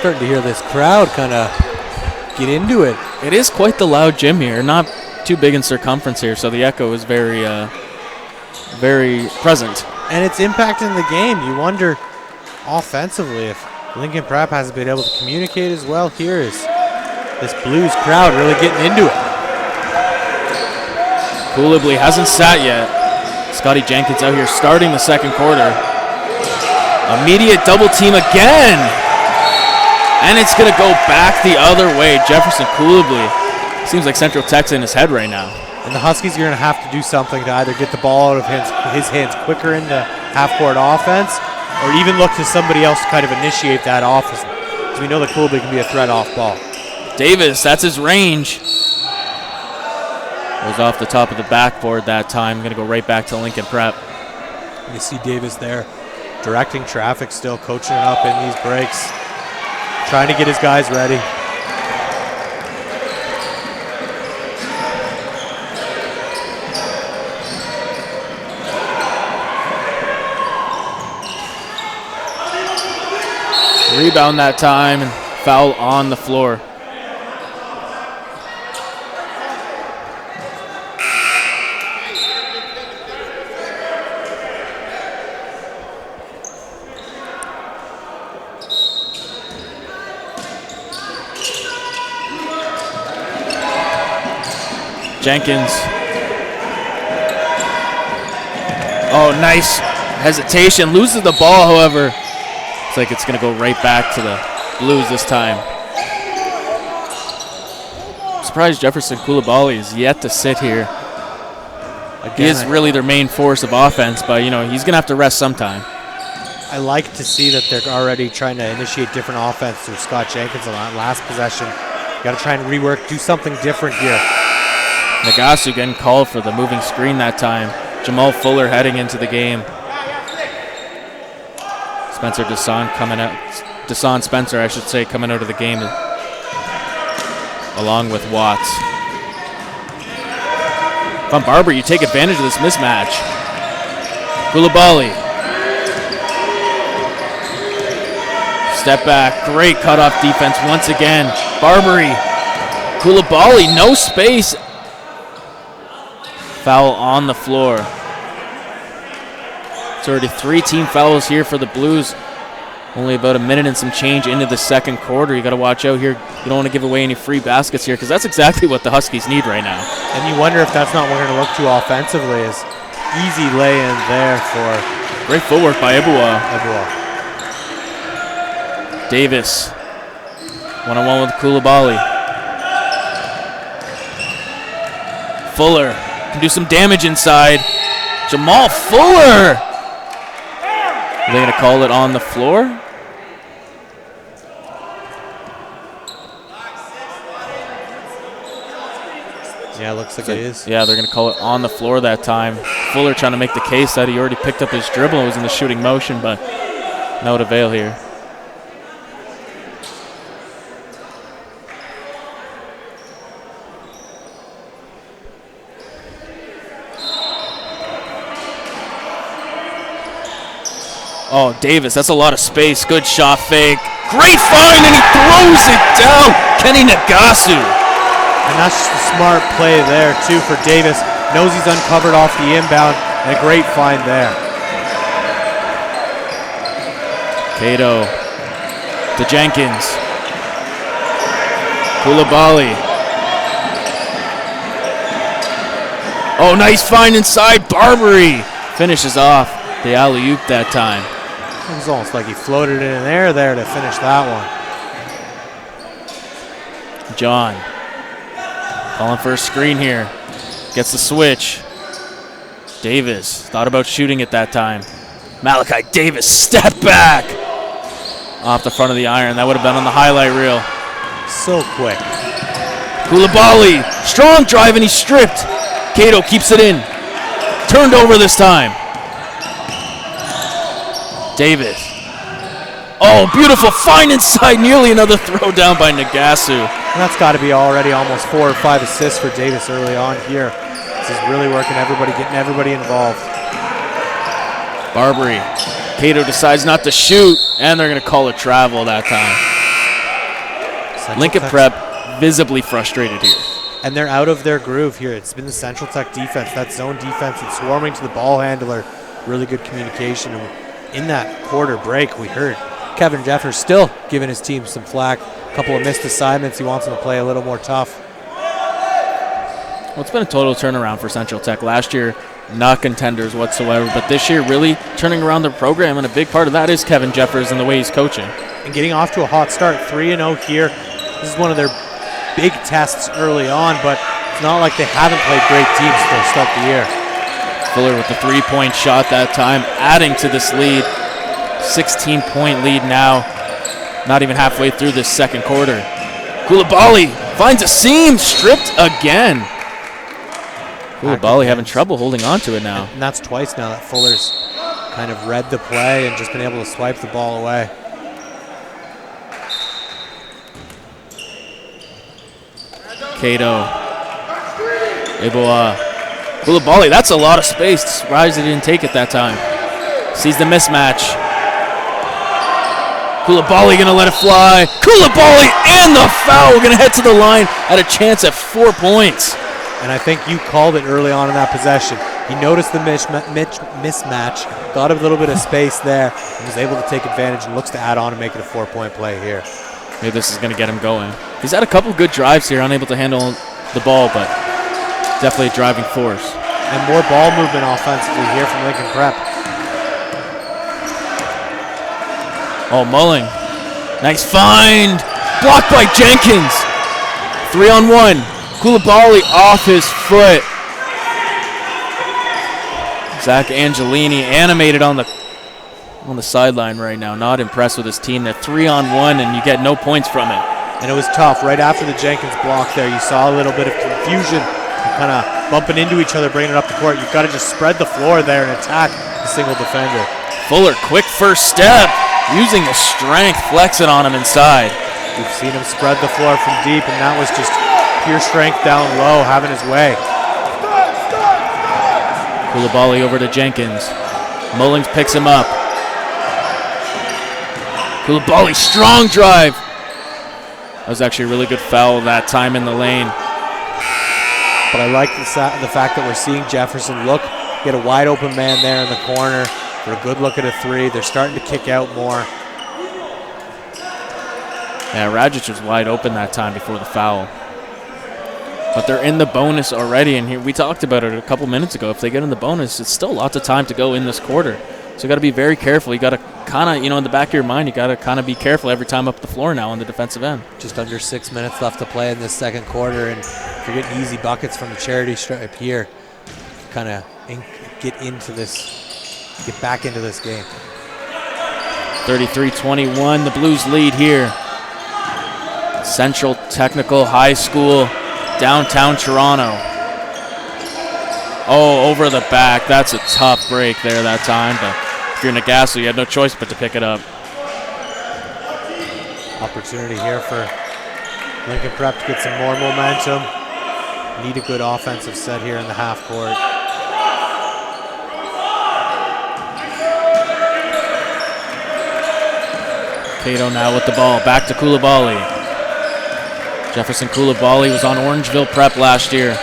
[SPEAKER 5] Starting to hear this crowd kind of get into it.
[SPEAKER 1] It is quite the loud gym here. Not too big in circumference here, so the echo is very, very present.
[SPEAKER 5] And it's impacting the game. You wonder offensively if Lincoln Prep hasn't been able to communicate as well. Here is this Blues crowd really getting into it.
[SPEAKER 1] Coolably hasn't sat yet. Scotty Jenkins out here starting the second quarter. Immediate double team again. And it's going to go back the other way. Jefferson Coolably. Seems like Central Tech's in his head right now.
[SPEAKER 5] And the Huskies are going to have to do something to either get the ball out of his hands quicker into half-court offense or even look to somebody else to kind of initiate that offense. Because we know that Coolably can be a threat off ball.
[SPEAKER 1] Davis, that's his range. Goes off the top of the backboard that time. Going to go right back to Lincoln Prep.
[SPEAKER 5] You see Davis there directing traffic still, coaching it up in these breaks. Trying to get his guys ready.
[SPEAKER 1] Rebound that time and foul on the floor. Jenkins. Oh, nice hesitation. Loses the ball, however. Looks like it's going to go right back to the Blues this time. I'm surprised Jefferson Coulibaly is yet to sit here. Again, he is really their main force of offense, but, you know, he's going to have to rest sometime.
[SPEAKER 5] I like to see that they're already trying to initiate different offense through Scott Jenkins on that last possession. Got to try and rework, do something different here.
[SPEAKER 1] Nagasu getting called for the moving screen that time. Jamal Fuller heading into the game. Spencer Desan coming out. Desan Spencer, I should say, coming out of the game along with Watts. If I'm Barber, you take advantage of this mismatch. Koulibaly. Step back. Great cutoff defense once again. Barbary. Koulibaly, no space. Foul on the floor. It's already 3 team fouls here for the Blues. Only about a minute and some change into the second quarter. You got to watch out here. You don't want to give away any free baskets here because that's exactly what the Huskies need right now.
[SPEAKER 5] And you wonder if that's not what we're going to look to offensively. Is easy lay-in there for
[SPEAKER 1] great footwork by Ibua. Davis, one-on-one with Koulibaly. Fuller can do some damage inside. Jamal Fuller. Are they going to call it on the floor?
[SPEAKER 5] Yeah, it looks like it is.
[SPEAKER 1] Yeah, they're going to call it on the floor that time. Fuller trying to make the case that he already picked up his dribble and was in the shooting motion, but no avail here. Oh, Davis, that's a lot of space. Good shot fake. Great find, and he throws it down. Kenny Nagasu.
[SPEAKER 5] And that's just a smart play there, too, for Davis. Knows he's uncovered off the inbound, and a great find there.
[SPEAKER 1] Cato to Jenkins. Koulibaly. Oh, nice find inside. Barbary finishes off the alley-oop that time.
[SPEAKER 5] It was almost like he floated it in there to finish that one.
[SPEAKER 1] John calling for a screen here. Gets the switch. Davis thought about shooting it that time. Malachi Davis, step back. Off the front of the iron. That would have been on the highlight reel.
[SPEAKER 5] So quick.
[SPEAKER 1] Koulibaly, strong drive, and he's stripped. Cato keeps it in. Turned over this time. Davis. Oh, beautiful find inside. Nearly another throw down by Nagasu.
[SPEAKER 5] And that's got to be already almost 4 or 5 assists for Davis early on here. This is really working everybody, getting everybody involved.
[SPEAKER 1] Barbary. Cato decides not to shoot, and they're going to call it travel that time. Lincoln Prep visibly frustrated here.
[SPEAKER 5] And they're out of their groove here. It's been the Central Tech defense, that zone defense, and swarming to the ball handler. Really good communication. And in that quarter break, we heard Kevin Jeffers still giving his team some flack. A couple of missed assignments. He wants them to play a little more tough.
[SPEAKER 1] Well, it's been a total turnaround for Central Tech. Last year, not contenders whatsoever, but this year really turning around their program, and a big part of that is Kevin Jeffers and the way he's coaching.
[SPEAKER 5] And getting off to a hot start, 3-0 here. This is one of their big tests early on, but it's not like they haven't played great teams to start the year.
[SPEAKER 1] Fuller with the three-point shot that time, adding to this lead. 16-point lead now, not even halfway through this second quarter. Koulibaly finds a seam, stripped again. Koulibaly having trouble holding on to it now.
[SPEAKER 5] And that's twice now that Fuller's kind of read the play and just been able to swipe the ball away.
[SPEAKER 1] Cato. Eboa. Koulibaly, that's a lot of space. Surprised he didn't take it that time. Sees the mismatch. Koulibaly gonna let it fly. Koulibaly and the foul. Gonna head to the line at a chance at 4 points.
[SPEAKER 5] And I think you called it early on in that possession. He noticed the mismatch, got a little bit of space there, and was able to take advantage and looks to add on and make it a 4-point play here.
[SPEAKER 1] Maybe this is gonna get him going. He's had a couple good drives here, unable to handle the ball, but definitely a driving force.
[SPEAKER 5] And more ball movement offensively here from Lincoln Prep.
[SPEAKER 1] Oh, Mulling. Nice find. Blocked by Jenkins. 3-on-1. Koulibaly off his foot. Zach Angelini animated on the sideline right now. Not impressed with his team. They're 3-on-1 and you get no points from it.
[SPEAKER 5] And it was tough. Right after the Jenkins block there, you saw a little bit of confusion, kind of bumping into each other, bringing it up the court. You've got to just spread the floor there and attack the single defender.
[SPEAKER 1] Fuller, quick first step. using the strength, flexing on him inside.
[SPEAKER 5] We've seen him spread the floor from deep, and that was just pure strength down low, having his way.
[SPEAKER 1] Koulibaly over to Jenkins. Mullings picks him up. Koulibaly, strong drive. That was actually a really good foul that time in the lane.
[SPEAKER 5] But I like the fact that we're seeing Jefferson get a wide open man there in the corner for a good look at a three. They're starting to kick out more.
[SPEAKER 1] Yeah, Rajic was wide open that time before the foul. But they're in the bonus already, and here we talked about it a couple minutes ago. If they get in the bonus, it's still lots of time to go in this quarter. So you got to be very careful. You got to kind of, in the back of your mind, you got to kind of be careful every time up the floor now on the defensive end.
[SPEAKER 5] Just under 6 minutes left to play in this second quarter, and if you're getting easy buckets from the charity stripe here, kind of get back into this game.
[SPEAKER 1] 33-21, the Blues lead here. Central Technical High School, downtown Toronto. Oh, over the back. That's a tough break there that time, but if you're Nagasso, you had no choice but to pick it up.
[SPEAKER 5] Opportunity here for Lincoln Prep to get some more momentum. Need a good offensive set here in the half court.
[SPEAKER 1] Cato now with the ball. Back to Koulibaly. Jefferson Koulibaly was on Orangeville Prep last year.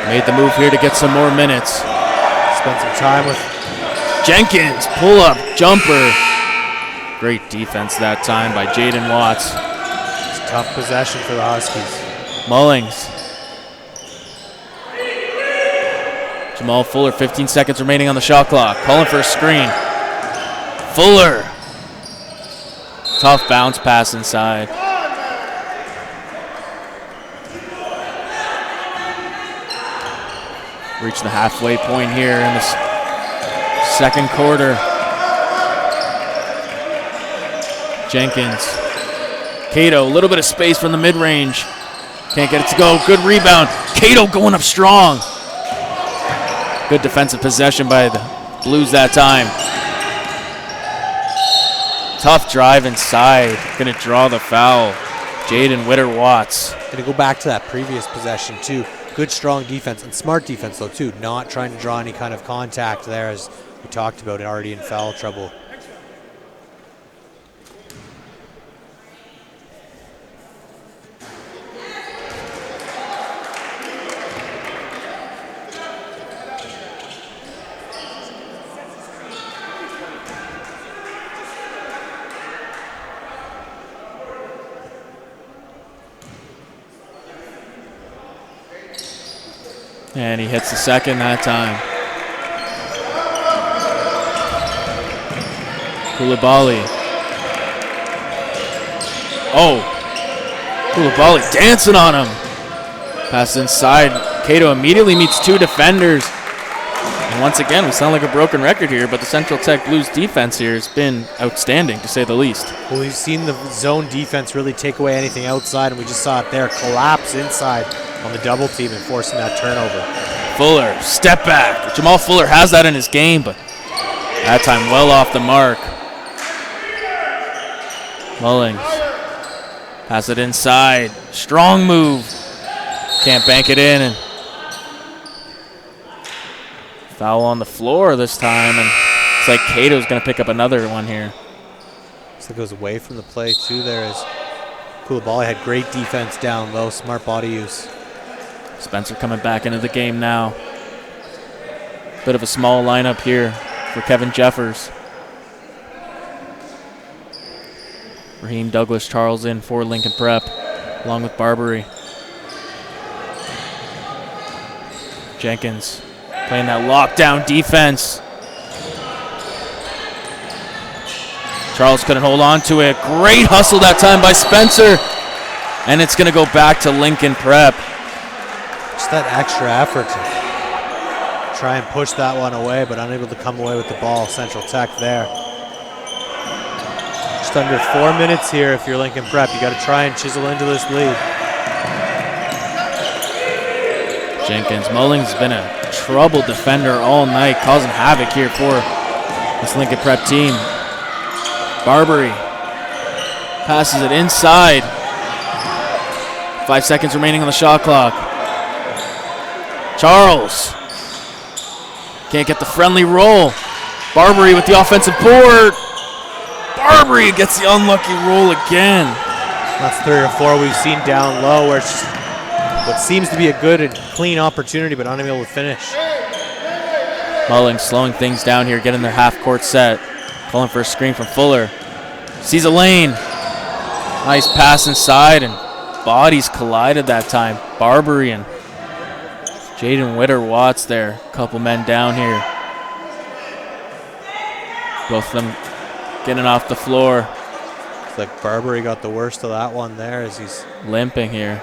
[SPEAKER 1] Made the move here to get some more minutes.
[SPEAKER 5] Spent some time with
[SPEAKER 1] Jenkins, pull-up, jumper. Great defense that time by Jaden Watts.
[SPEAKER 5] It's a tough possession for the Huskies.
[SPEAKER 1] Mullings. Jamal Fuller, 15 seconds remaining on the shot clock. Calling for a screen. Fuller. Tough bounce pass inside. Reach the halfway point here in the second quarter. Jenkins. Cato, a little bit of space from the mid-range. Can't get it to go. Good rebound. Cato going up strong. Good defensive possession by the Blues that time. Tough drive inside. Going to draw the foul. Jaden Witter-Watts.
[SPEAKER 5] Going to go back to that previous possession, too. Good, strong defense, and smart defense, though, too. Not trying to draw any kind of contact there, as we talked about, already in foul trouble.
[SPEAKER 1] And he hits the second that time. Koulibaly. Oh. Koulibaly dancing on him. Pass inside. Cato immediately meets two defenders. And once again, we sound like a broken record here, but the Central Tech Blues defense here has been outstanding, to say the least.
[SPEAKER 5] Well, we've seen the zone defense really take away anything outside, and we just saw it there collapse inside on the double team and forcing that turnover.
[SPEAKER 1] Fuller, step back. Jamal Fuller has that in his game, but that time well off the mark. Mullings. Pass it inside. Strong move. Can't bank it in. And foul on the floor this time. And it's like Cato's going to pick up another one here.
[SPEAKER 5] So it goes away from the play, too, there as Koulibaly had great defense down low, smart body use.
[SPEAKER 1] Spencer coming back into the game now. Bit of a small lineup here for Kevin Jeffers. Raheem Douglas Charles in for Lincoln Prep, along with Barbary. Jenkins playing that lockdown defense. Charles couldn't hold on to it. Great hustle that time by Spencer. And it's going to go back to Lincoln Prep.
[SPEAKER 5] Just that extra effort to try and push that one away, but unable to come away with the ball. Central Tech there. Just under 4 minutes here if you're Lincoln Prep. You got to try and chisel into this lead.
[SPEAKER 1] Jenkins. Mullings has been a troubled defender all night, causing havoc here for this Lincoln Prep team. Barbary passes it inside. 5 seconds remaining on the shot clock. Charles can't get the friendly roll. Barbary with the offensive board. Barbary gets the unlucky roll again.
[SPEAKER 5] That's 3 or 4 we've seen down low where it's just what seems to be a good and clean opportunity, but unable to finish.
[SPEAKER 1] Mullings slowing things down here, getting their half-court set. Calling for a screen from Fuller. Sees a lane. Nice pass inside, and bodies collided that time. Barbary and Jaden Witter-Watts there. Couple men down here. Both of them getting off the floor.
[SPEAKER 5] It's like Barbary got the worst of that one there as he's
[SPEAKER 1] limping here.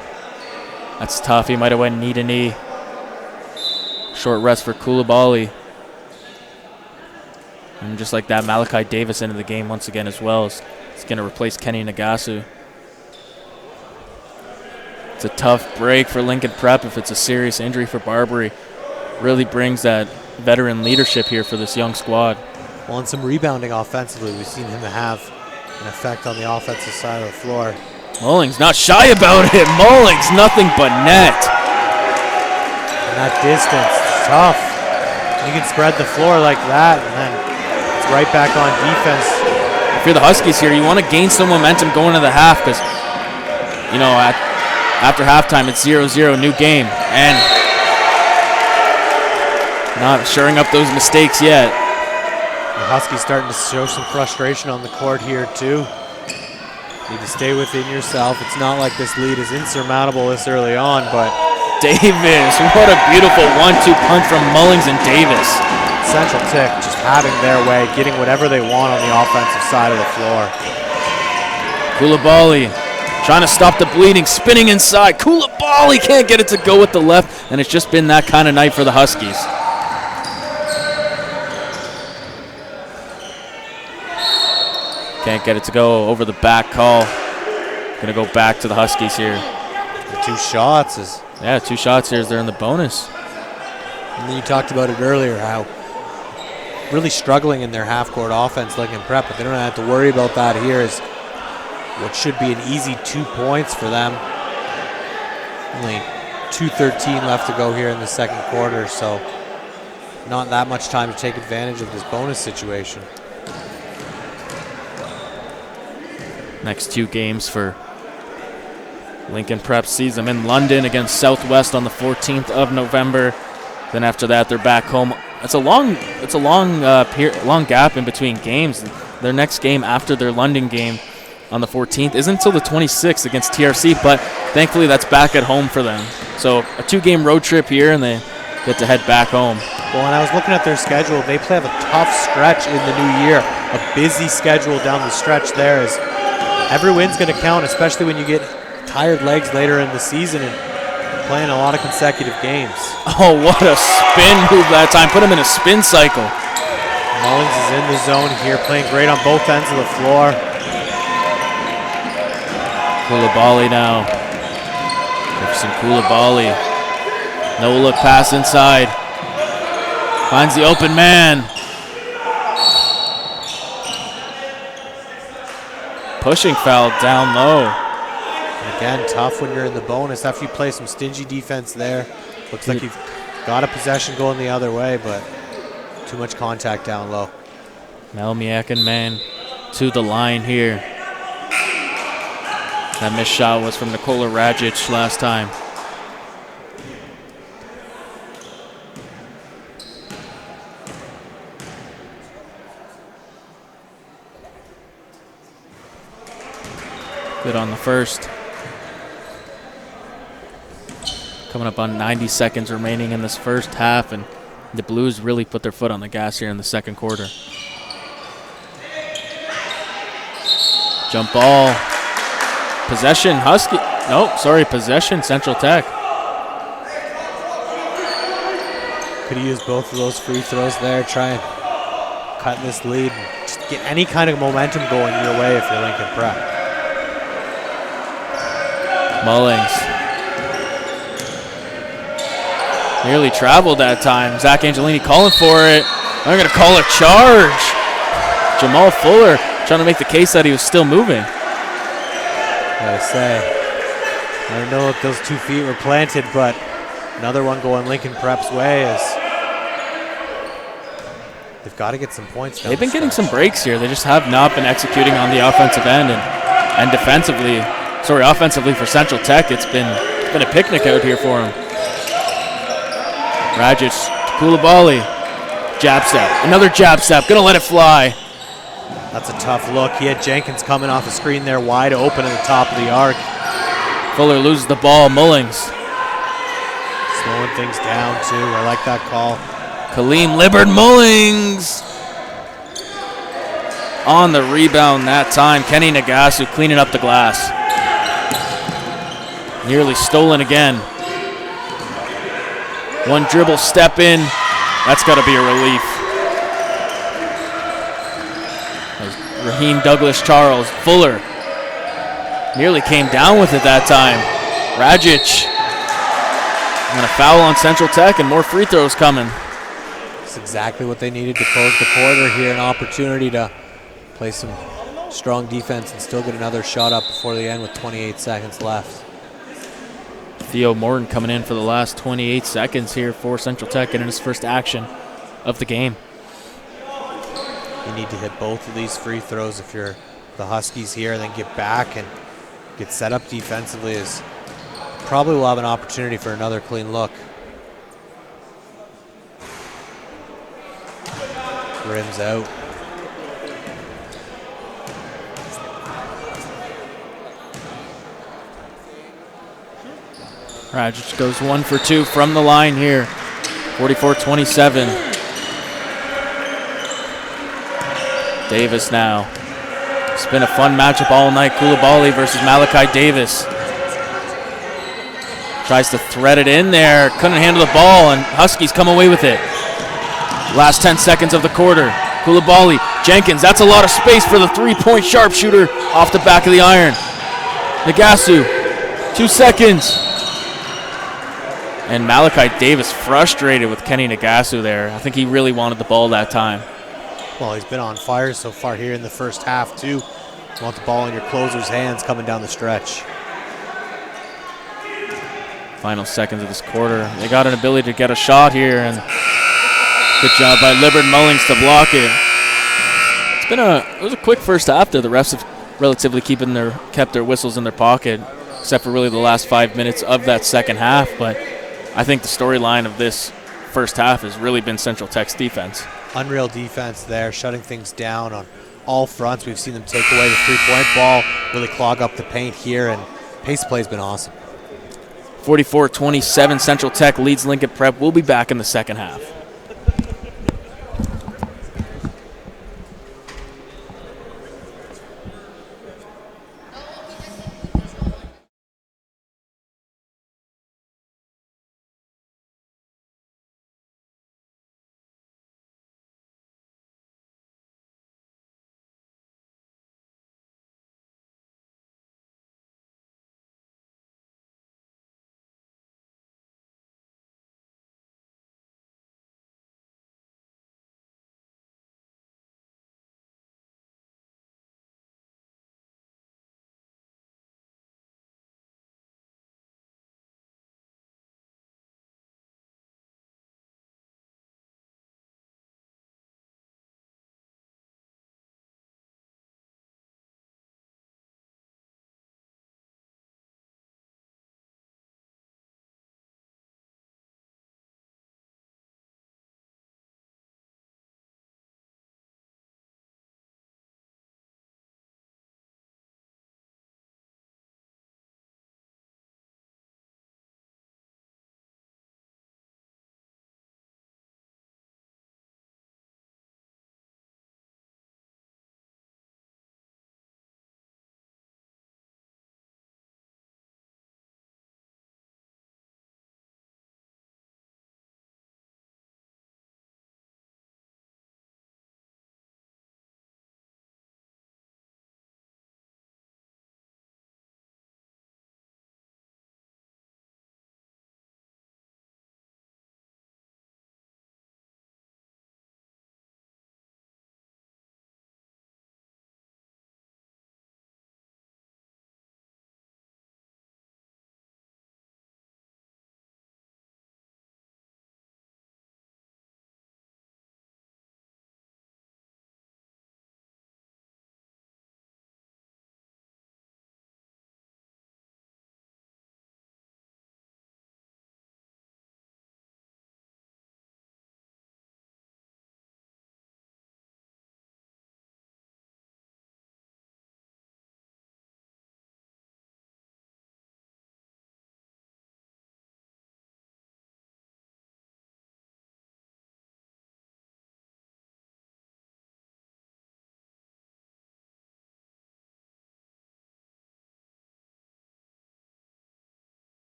[SPEAKER 1] That's tough. He might have went knee to knee. Short rest for Koulibaly. And just like that, Malachi Davis into the game once again as well. He's going to replace Kenny Nagasu. It's a tough break for Lincoln Prep if it's a serious injury for Barbary. Really brings that veteran leadership here for this young squad.
[SPEAKER 5] Well, and some rebounding offensively. We've seen him have an effect on the offensive side of the floor.
[SPEAKER 1] Mullings not shy about it. Mullings, nothing but net.
[SPEAKER 5] And that distance, it's tough. You can spread the floor like that, and then it's right back on defense.
[SPEAKER 1] If you're the Huskies here, you want to gain some momentum going to the half because, you know, after halftime, it's 0-0, new game. And not shoring up those mistakes yet.
[SPEAKER 5] The Huskies starting to show some frustration on the court here, too. Need to stay within yourself. It's not like this lead is insurmountable this early on, but
[SPEAKER 1] Davis, what a beautiful 1-2 punch from Mullings and Davis.
[SPEAKER 5] Central Tech just having their way, getting whatever they want on the offensive side of the floor.
[SPEAKER 1] Koulibaly trying to stop the bleeding, spinning inside. Koulibaly can't get it to go with the left, and it's just been that kind of night for the Huskies. Can't get it to go over the back call. Gonna go back to the Huskies here.
[SPEAKER 5] The 2 shots is...
[SPEAKER 1] Yeah, 2 shots here as they're in the bonus.
[SPEAKER 5] And then you talked about it earlier, how really struggling in their half-court offense, Lincoln Prep, but they don't have to worry about that here as what should be an easy 2 points for them. Only 2:13 left to go here in the second quarter, so not that much time to take advantage of this bonus situation.
[SPEAKER 1] Next 2 games for Lincoln Prep sees them in London against Southwest on the 14th of November. Then after that, they're back home. It's a long gap in between games. Their next game after their London game on the 14th isn't until the 26th against TRC, but thankfully that's back at home for them. So a 2-game road trip here, and they get to head back home.
[SPEAKER 5] Well, when I was looking at their schedule, they play have a tough stretch in the new year. A busy schedule down the stretch there is every win's going to count, especially when you get tired legs later in the season and playing a lot of consecutive games.
[SPEAKER 1] Oh, what a spin move that time. Put him in a spin cycle.
[SPEAKER 5] Mullings is in the zone here, playing great on both ends of the floor.
[SPEAKER 1] Koulibaly now. Jefferson Koulibaly. No look pass inside. Finds the open man. Pushing foul down low.
[SPEAKER 5] And again, tough when you're in the bonus after you play some stingy defense there. Looks like you've got a possession going the other way, but too much contact down low.
[SPEAKER 1] Melmiakin man to the line here. That missed shot was from Nikola Rajic last time. Good on the first. Coming up on 90 seconds remaining in this first half, and the Blues really put their foot on the gas here in the second quarter. Jump ball. Possession, Husky. Nope, sorry, possession, Central Tech.
[SPEAKER 5] Could have used both of those free throws there, try and cut this lead. Just get any kind of momentum going your way if you're Lincoln Prep.
[SPEAKER 1] Mullings. Nearly traveled that time. Zach Angelini calling for it. They're going to call a charge. Jamal Fuller trying to make the case that he was still moving.
[SPEAKER 5] Gotta say, I don't know if those 2 feet were planted, but another one going Lincoln Prep's way is they've got to get some points down.
[SPEAKER 1] They've been getting some breaks here. They just have not been executing on the offensive end and defensively. Sorry, offensively for Central Tech, it's been a picnic out here for them. Rajic, Koulibaly, jab step, another jab step, gonna let it fly.
[SPEAKER 5] That's a tough look. He had Jenkins coming off the screen there, wide open at the top of the arc.
[SPEAKER 1] Fuller loses the ball. Mullings
[SPEAKER 5] slowing things down too. I like that call.
[SPEAKER 1] Kaleem Libbard Mullings on the rebound that time. Kenny Nagasu cleaning up the glass. Nearly stolen again. One dribble, step in. That's got to be a relief. Raheem Douglas Charles. Fuller nearly came down with it that time. Rajic. And a foul on Central Tech and more free throws coming.
[SPEAKER 5] That's exactly what they needed to close the quarter here. An opportunity to play some strong defense and still get another shot up before the end with 28 seconds left.
[SPEAKER 1] Theo Morton coming in for the last 28 seconds here for Central Tech and in his first action of the game.
[SPEAKER 5] You need to hit both of these free throws if you're the Huskies here, and then get back and get set up defensively. Is probably will have an opportunity for another clean look. Rims out.
[SPEAKER 1] Rajic goes 1 for 2 from the line here. 44-27. Davis now. It's been a fun matchup all night. Koulibaly versus Malachi Davis. Tries to thread it in there. Couldn't handle the ball, and Huskies come away with it. Last 10 seconds of the quarter. Koulibaly, Jenkins, that's a lot of space for the three-point sharpshooter off the back of the iron. Nagasu, 2 seconds. And Malachi Davis frustrated with Kenny Nagasu there. I think he really wanted the ball that time.
[SPEAKER 5] Well, he's been on fire so far here in the first half, too. You want the ball in your closer's hands coming down the stretch.
[SPEAKER 1] Final seconds of this quarter. They got an ability to get a shot here, and good job by Libbard Mullings to block it. It was a quick first half there. The refs have relatively kept their whistles in their pocket, except for really the last 5 minutes of that second half. But I think the storyline of this first half has really been Central Tech's defense.
[SPEAKER 5] Unreal defense there, shutting things down on all fronts. We've seen them take away the three-point ball, really clog up the paint here, and pace play's been awesome.
[SPEAKER 1] 44-27, Central Tech leads Lincoln Prep. We'll be back in the second half.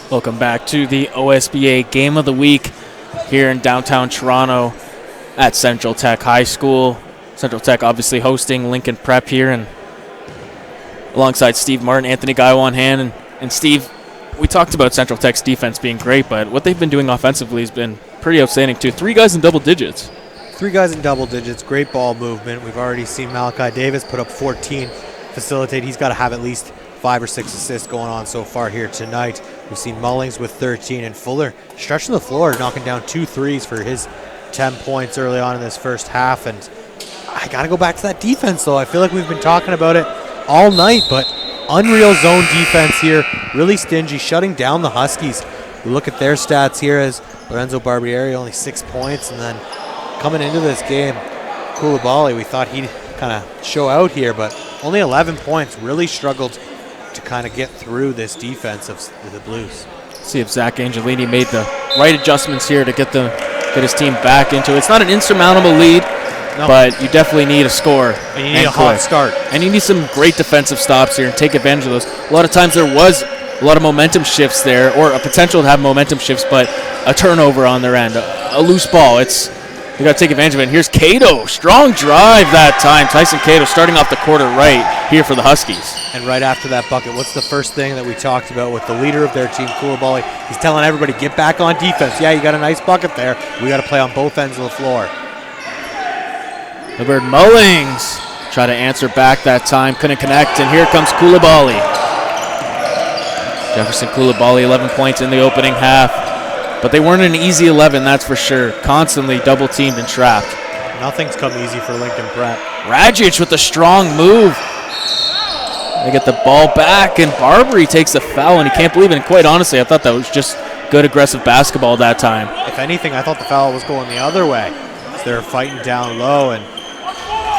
[SPEAKER 1] Welcome back to the OSBA Game of the Week here in downtown Toronto at Central Tech High School. Central Tech obviously hosting Lincoln Prep here, and alongside Steve Martin, Anthony Guy on hand. And Steve, we talked about Central Tech's defense being great, but what they've been doing offensively has been pretty outstanding too. 3 guys in double digits.
[SPEAKER 5] 3 guys in double digits, great ball movement. We've already seen Malachi Davis put up 14, facilitate. He's got to have at least 5 or 6 assists going on so far here tonight. We've seen Mullings with 13, and Fuller stretching the floor, knocking down 2 threes for his 10 points early on in this first half. And I got to go back to that defense, though. I feel like we've been talking about it all night, but unreal zone defense here, really stingy, shutting down the Huskies. We look at their stats here as Lorenzo Barbieri, only 6 points, and then coming into this game, Koulibaly, we thought he'd kind of show out here, but only 11 points, really struggled to kind of get through this defense of the Blues.
[SPEAKER 1] See if Zach Angelini made the right adjustments here to get his team back into it. It's not an insurmountable lead, but you definitely need a score.
[SPEAKER 5] And you need a hot start.
[SPEAKER 1] And you need some great defensive stops here and take advantage of those. A lot of times there was a lot of momentum shifts there, or a potential to have momentum shifts, but a turnover on their end, a loose ball. You got to take advantage of it. And here's Cato. Strong drive that time. Tyson Cato starting off the quarter right here for the Huskies.
[SPEAKER 5] And right after that bucket, what's the first thing that we talked about with the leader of their team, Koulibaly? He's telling everybody, get back on defense. Yeah, you got a nice bucket there. We got to play on both ends of the floor.
[SPEAKER 1] Hilbert Mullings try to answer back that time. Couldn't connect. And here comes Koulibaly. Jefferson Koulibaly, 11 points in the opening half. But they weren't an easy 11, that's for sure. Constantly double-teamed and trapped.
[SPEAKER 5] Nothing's come easy for Lincoln Prep.
[SPEAKER 1] Rajic with a strong move. They get the ball back, and Barbary takes a foul, and he can't believe it. And quite honestly, I thought that was just good aggressive basketball that time.
[SPEAKER 5] If anything, I thought the foul was going the other way. They were fighting down low, and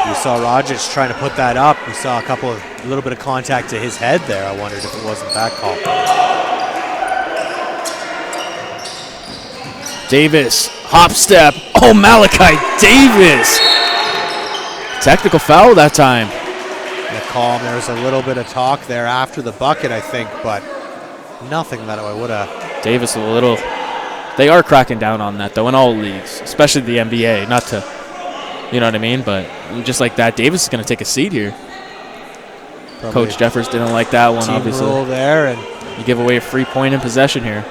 [SPEAKER 5] we saw Rajic trying to put that up. We saw a little bit of contact to his head there. I wondered if it wasn't that call.
[SPEAKER 1] Davis, hop step. Oh, Malachi Davis. Technical foul that time.
[SPEAKER 5] The call, there was a little bit of talk there after the bucket, I think, but nothing that I would have.
[SPEAKER 1] Davis a little. They are cracking down on that, though, in all leagues, especially the NBA. Not to, you know what I mean? But just like that, Davis is going to take a seat here. Probably Coach Jeffers didn't like that one, obviously.
[SPEAKER 5] Rule there, and
[SPEAKER 1] you give away a free point in possession here.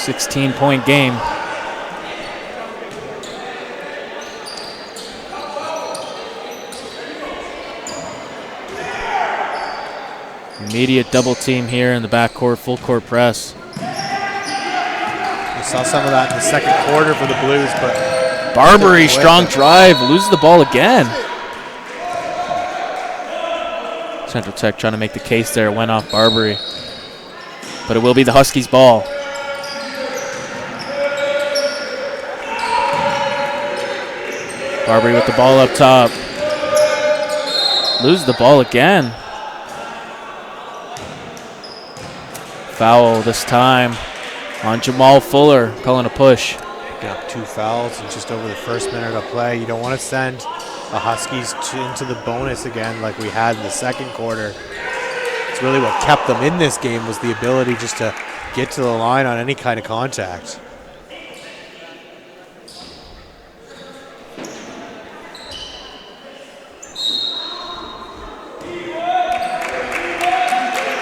[SPEAKER 1] .16 game. Immediate double team here in the backcourt, full court press.
[SPEAKER 5] We saw some of that in the second quarter for the Blues, but
[SPEAKER 1] Barbary, strong drive, loses the ball again. Central Tech trying to make the case there, went off Barbary. But it will be the Huskies' ball. Barbary with the ball up top. Lose the ball again. Foul this time on Jamal Fuller, calling a push.
[SPEAKER 5] Picking up 2 fouls in just over the first minute of play. You don't want to send the Huskies into the bonus again like we had in the second quarter. It's really what kept them in this game, was the ability just to get to the line on any kind of contact.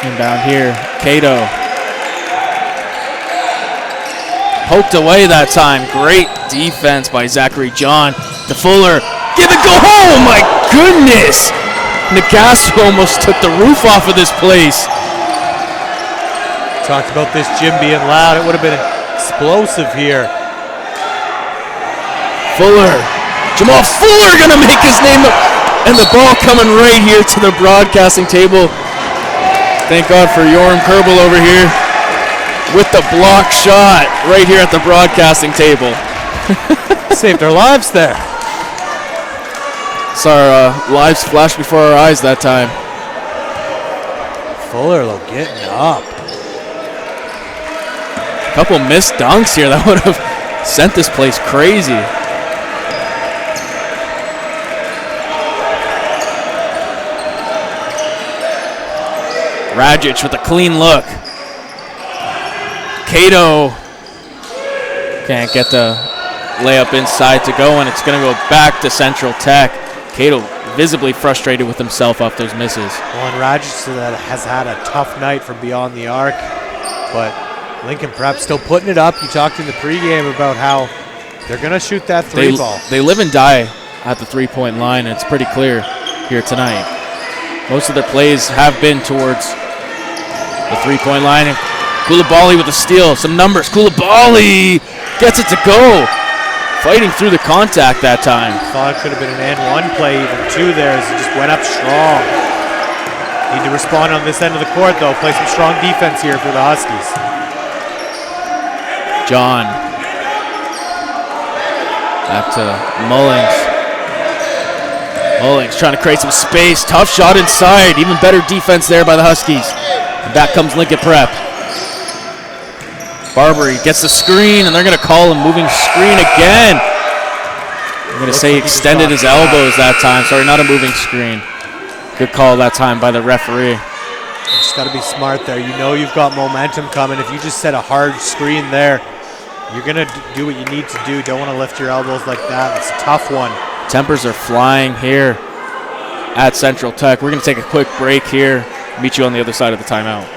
[SPEAKER 1] Inbound here, Cato. Poked away that time. Great defense by Zachary John. To Fuller. Give it go. Oh my goodness! Nagasso almost took the roof off of this place.
[SPEAKER 5] Talked about this gym being loud. It would have been explosive here.
[SPEAKER 1] Fuller. Jamal Fuller gonna make his name up. And the ball coming right here to the broadcasting table. Thank God for Yoram Kerbal over here with the block shot right here at the broadcasting table.
[SPEAKER 5] Saved our lives there.
[SPEAKER 1] Saw our lives flash before our eyes that time.
[SPEAKER 5] Fuller though getting up.
[SPEAKER 1] A couple missed dunks here that would have sent this place crazy. Rajic with a clean look. Cato can't get the layup inside to go, and it's going to go back to Central Tech. Cato visibly frustrated with himself off those misses.
[SPEAKER 5] Well, and Rajic has had a tough night from beyond the arc, but Lincoln Prep still putting it up. You talked in the pregame about how they're going to shoot that three ball.
[SPEAKER 1] They live and die at the three-point line, and it's pretty clear here tonight. Most of their plays have been towards the three-point line. Koulibaly with a steal, some numbers. Koulibaly gets it to go. Fighting through the contact that time.
[SPEAKER 5] Thought it could have been an and one play, even two there, as he just went up strong. Need to respond on this end of the court, though. Play some strong defense here for the Huskies.
[SPEAKER 1] John. Back to Mullings. Mullings trying to create some space. Tough shot inside. Even better defense there by the Huskies. And back comes Lincoln Prep. Barbary gets the screen, and they're going to call him moving screen again. I'm going to say he extended his elbows that time. Sorry, not a moving screen. Good call that time by the referee.
[SPEAKER 5] You just got to be smart there. You know you've got momentum coming. If you just set a hard screen there, you're going to do what you need to do. Don't want to lift your elbows like that. It's a tough one.
[SPEAKER 1] Tempers are flying here at Central Tech. We're going to take a quick break here. Meet you on the other side of the timeout.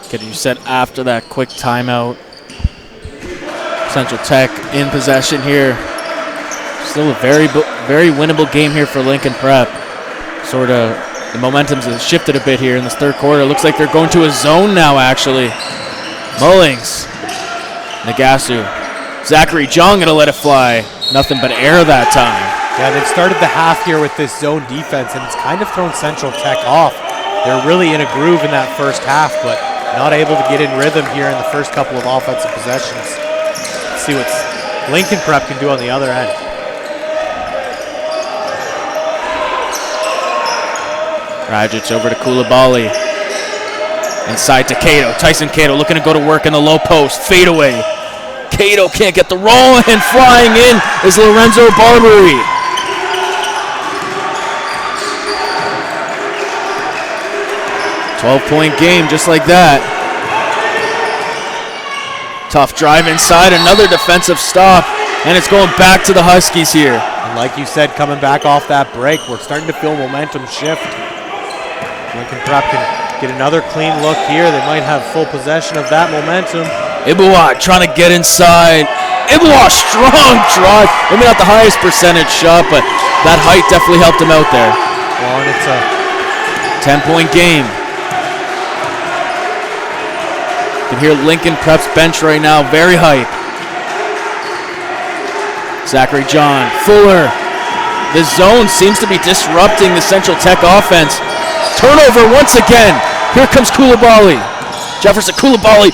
[SPEAKER 1] Getting you set after that quick timeout. Central Tech in possession here. Still a very winnable game here for Lincoln Prep. Sort of the momentum's shifted a bit here in this third quarter. Looks like they're going to a zone now, actually. Mullings, Nagasu, Zachary Jung gonna let it fly. Nothing but air that time.
[SPEAKER 5] Yeah, they've started the half here with this zone defense, and it's kind of thrown Central Tech off. They're really in a groove in that first half, but not able to get in rhythm here in the first couple of offensive possessions. Let's see what Lincoln Prep can do on the other end.
[SPEAKER 1] Rajic over to Koulibaly. Inside to Cato. Tyson Cato looking to go to work in the low post. Fade away. Cato can't get the roll, and flying in is Lorenzo Barbary. "12-point game just like that. Tough drive inside, another defensive stop, and it's going back to the Huskies here.
[SPEAKER 5] And like you said, coming back off that break, we're starting to feel momentum shift. Lincoln Prep can get another clean look here. They might have full possession of that momentum.
[SPEAKER 1] Ibuwa trying to get inside. Ibuwa, strong drive. Maybe not the highest percentage shot, but that height definitely helped him out there.
[SPEAKER 5] Well, and it's a
[SPEAKER 1] 10-point game. You can hear Lincoln Prep's bench right now, very hype. Zachary John, Fuller. The zone seems to be disrupting the Central Tech offense. Turnover once again. Here comes Koulibaly. Jefferson Koulibaly.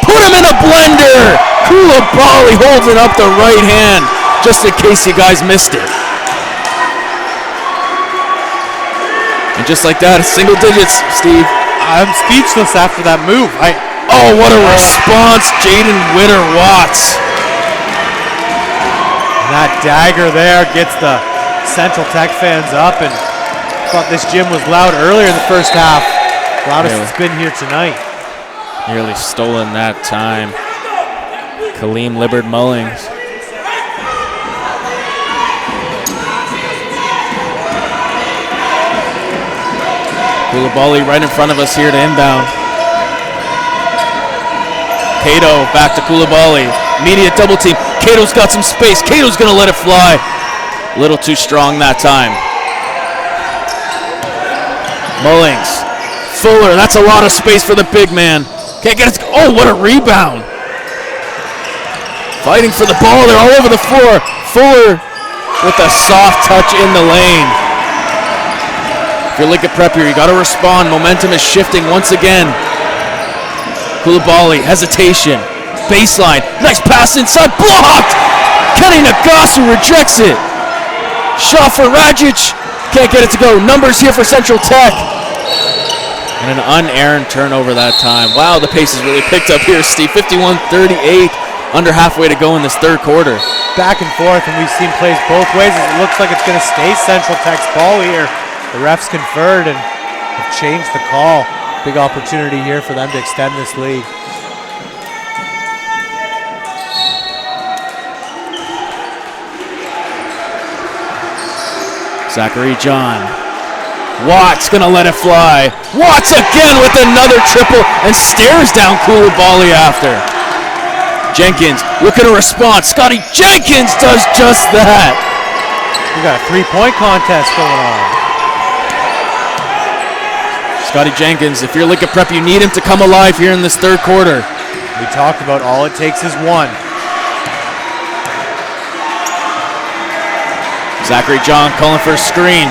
[SPEAKER 1] Put him in a blender. Koulibaly holding up the right hand just in case you guys missed it. And just like that, single digits, Steve.
[SPEAKER 5] I'm speechless after that move.
[SPEAKER 1] Oh, what a response, Jaden Witter-Watts.
[SPEAKER 5] And that dagger there gets the Central Tech fans up, and thought this gym was loud earlier in the first half. Loudest it's been here tonight.
[SPEAKER 1] Nearly stolen that time. Kaleem Libbard Mullings. Koulibaly right in front of us here to inbound. Cato back to Koulibaly. Immediate double team. Cato's got some space. Cato's going to let it fly. A little too strong that time. Mullings. Fuller. That's a lot of space for the big man. Can't get it. Oh, what a rebound. Fighting for the ball. They're all over the floor. Fuller with a soft touch in the lane. If you're Liquid Prep here, you got to respond. Momentum is shifting once again. Koulibaly, hesitation, baseline, nice pass inside, blocked! Kenny Nagasu rejects it. Shot for Rajic, can't get it to go. Numbers here for Central Tech. And an unearned turnover that time. Wow, the pace has really picked up here, Steve. 51-38, under halfway to go in this third quarter.
[SPEAKER 5] Back and forth, and we've seen plays both ways. It looks like it's going to stay Central Tech's ball here. The refs conferred and have changed the call. Big opportunity here for them to extend this lead.
[SPEAKER 1] Zachary John. Watts gonna let it fly. Watts again with another triple and stares down Koulibaly after. Jenkins looking to respond. Scotty Jenkins does just that.
[SPEAKER 5] We got a three-point contest going on.
[SPEAKER 1] Scotty Jenkins, if you're Liquid Prep, you need him to come alive here in this third quarter.
[SPEAKER 5] We talked about all it takes is one.
[SPEAKER 1] Zachary John calling for a screen.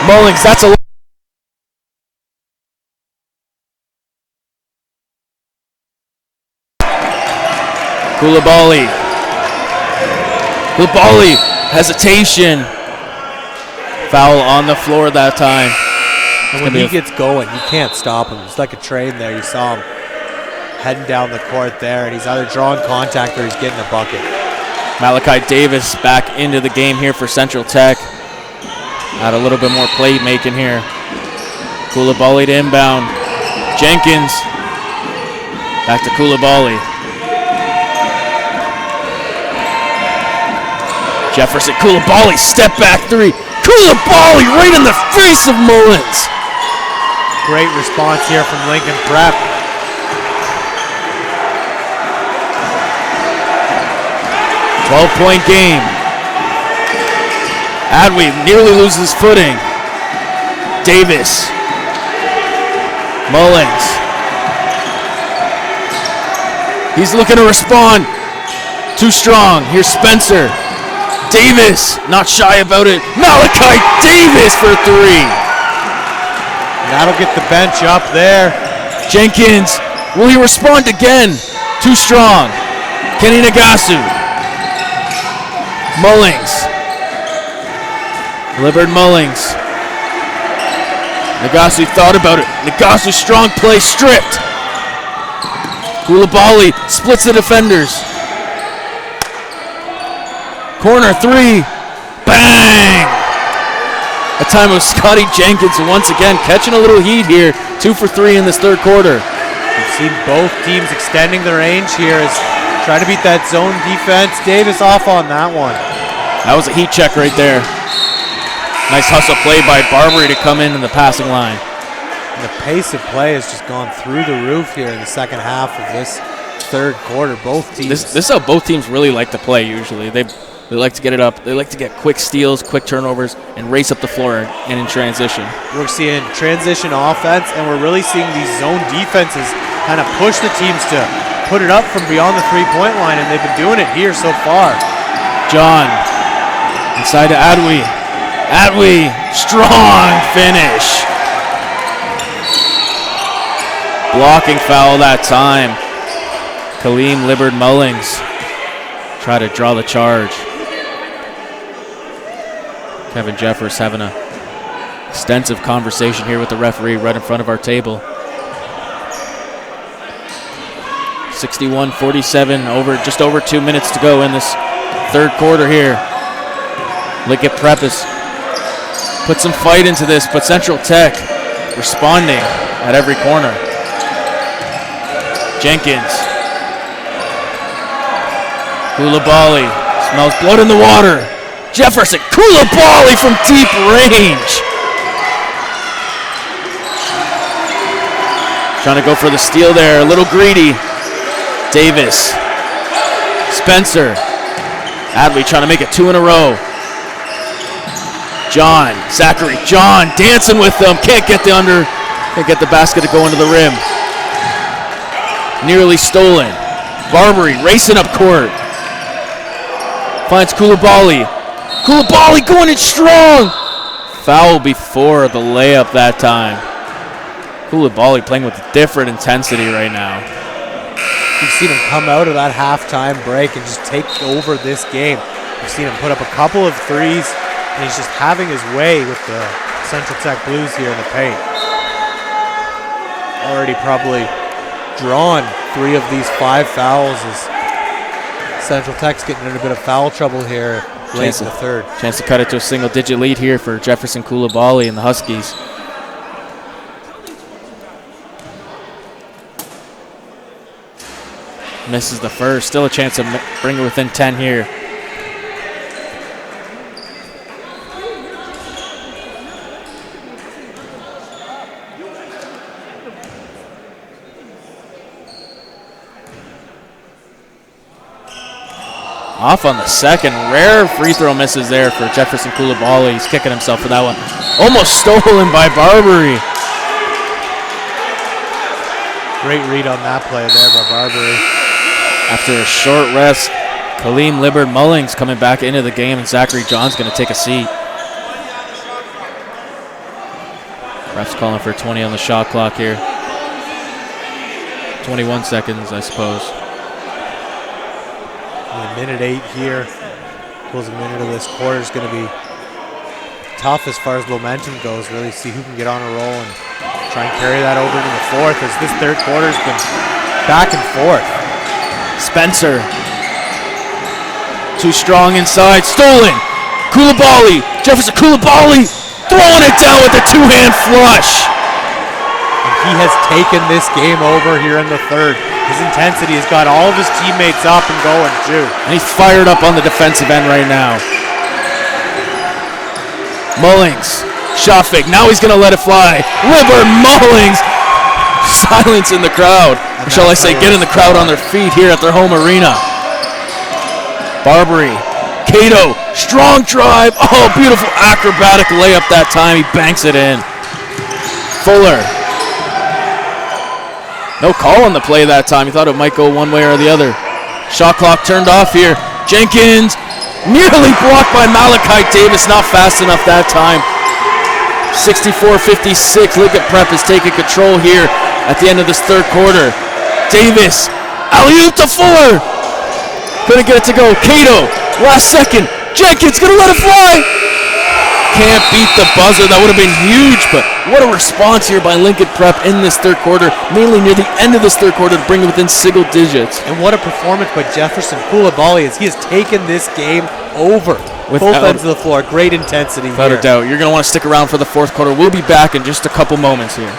[SPEAKER 1] Mullings, that's a Koulibaly. Koulibaly, hesitation. Foul on the floor that time.
[SPEAKER 5] And when he gets going, you can't stop him. It's like a train there. You saw him heading down the court there, and he's either drawing contact or he's getting a bucket.
[SPEAKER 1] Malachi Davis back into the game here for Central Tech. Add a little bit more playmaking here. Koulibaly to inbound. Jenkins. Back to Koulibaly. Jefferson, Koulibaly, step back three. Koulibaly right in the face of Mullins.
[SPEAKER 5] Great response here from Lincoln Prep.
[SPEAKER 1] .12-point game. Adwee nearly loses footing. Davis. Mullins. He's looking to respond. Too strong. Here's Spencer. Davis, not shy about it. Malachi Davis for three.
[SPEAKER 5] That'll get the bench up there.
[SPEAKER 1] Jenkins, will he respond again? Too strong. Kenny Nagasu. Mullings. Libbard Mullings. Nagasu thought about it. Nagasu, strong play, stripped. Koulibaly splits the defenders. Corner three. Bang! A time of Scotty Jenkins once again catching a little heat here. 2 for 3 in this third quarter.
[SPEAKER 5] We've seen both teams extending the range here as trying to beat that zone defense. Davis off on that one.
[SPEAKER 1] That was a heat check right there. Nice hustle play by Barbary to come in the passing line.
[SPEAKER 5] And the pace of play has just gone through the roof here in the second half of this third quarter. Both teams.
[SPEAKER 1] This is how both teams really like to play usually. They like to get it up. They like to get quick steals, quick turnovers, and race up the floor and in transition.
[SPEAKER 5] We're seeing transition offense, and we're really seeing these zone defenses kind of push the teams to put it up from beyond the three-point line, and they've been doing it here so far.
[SPEAKER 1] John, inside to Adwee. Adwee, strong finish. Blocking foul that time. Kaleem Libbard Mullings try to draw the charge. Kevin Jeffers having an extensive conversation here with the referee right in front of our table. 61-47, just over 2 minutes to go in this third quarter here. Liquid Prep has put some fight into this, but Central Tech responding at every corner. Jenkins. Koulibaly smells blood in the water. Jefferson, Koulibaly from deep range. Trying to go for the steal there. A little greedy. Davis. Spencer. Adley trying to make it 2 in a row. John. Zachary. John dancing with them. Can't get the basket to go into the rim. Nearly stolen. Barbary racing up court. Finds Koulibaly. Koulibaly going in strong. Foul before the layup that time. Koulibaly playing with different intensity right now.
[SPEAKER 5] You've seen him come out of that halftime break and just take over this game. You've seen him put up a couple of threes, and he's just having his way with the Central Tech Blues here in the paint. Already probably drawn 3 of these 5 fouls as Central Tech's getting in a bit of foul trouble here late in the third.
[SPEAKER 1] Chance to cut it to a single-digit lead here for Jefferson Koulibaly and the Huskies. Misses the first. Still a chance to bring it within 10 here. Off on the second. Rare free throw misses there for Jefferson Koulibaly. He's kicking himself for that one. Almost stolen by Barbary.
[SPEAKER 5] Great read on that play there by Barbary.
[SPEAKER 1] After a short rest, Kaleem Libbard Mullings coming back into the game, and Zachary John's going to take a seat. Ref's calling for 20 on the shot clock here. 21 seconds, I suppose.
[SPEAKER 5] Minute 8 here. Close a minute of this quarter is going to be tough as far as momentum goes. Really see who can get on a roll and try and carry that over into the fourth, as this third quarter has been back and forth.
[SPEAKER 1] Spencer. Too strong inside. Stolen. Koulibaly. Jefferson Koulibaly throwing it down with a 2-hand flush.
[SPEAKER 5] And he has taken this game over here in the third. His intensity has got all of his teammates up and going too.
[SPEAKER 1] And he's fired up on the defensive end right now. Mullings. Shot fake. Now he's going to let it fly. Libbard Mullings. Silence in the crowd. Or shall I say, getting the crowd on their feet here at their home arena. Barbary. Cato. Strong drive. Oh, beautiful acrobatic layup that time. He banks it in. Fuller. No call on the play that time. He thought it might go one way or the other. Shot clock turned off here. Jenkins nearly blocked by Malachi Davis. Not fast enough that time. 64-56. Liggett Prep is taking control here at the end of this third quarter. Davis. Alley-oop to Fuller. Couldn't get it to go. Cato. Last second. Jenkins gonna let it fly. Can't beat the buzzer. That would have been huge, but what a response here by Lincoln Prep in this third quarter, mainly near the end of this third quarter to bring it within single digits.
[SPEAKER 5] And what a performance by Jefferson Koulibaly, as he has taken this game over. Both ends of the floor. Great intensity
[SPEAKER 1] without a doubt. You're going to want to stick around for the fourth quarter. We'll be back in just a couple moments here.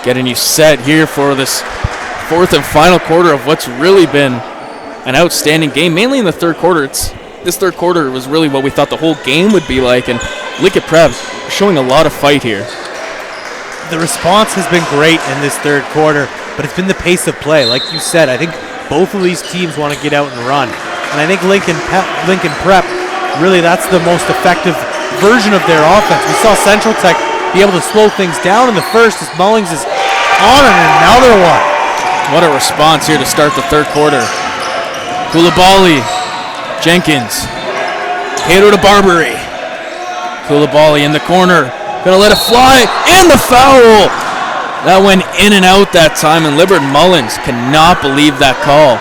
[SPEAKER 1] Getting you set here for this fourth and final quarter of what's really been an outstanding game, mainly in the third quarter. This third quarter was really what we thought the whole game would be like, and Lickett Prep showing a lot of fight here.
[SPEAKER 5] The response has been great in this third quarter, but it's been the pace of play. Like you said, I think both of these teams want to get out and run. And I think Lincoln Prep, really that's the most effective version of their offense. We saw Central Tech be able to slow things down in the first as Mullings is on another one.
[SPEAKER 1] What a response here to start the third quarter. Koulibaly, Jenkins, Cato to Barbary. Koulibaly in the corner, gonna let it fly, and the foul! That went in and out that time, and Libert Mullins cannot believe that call.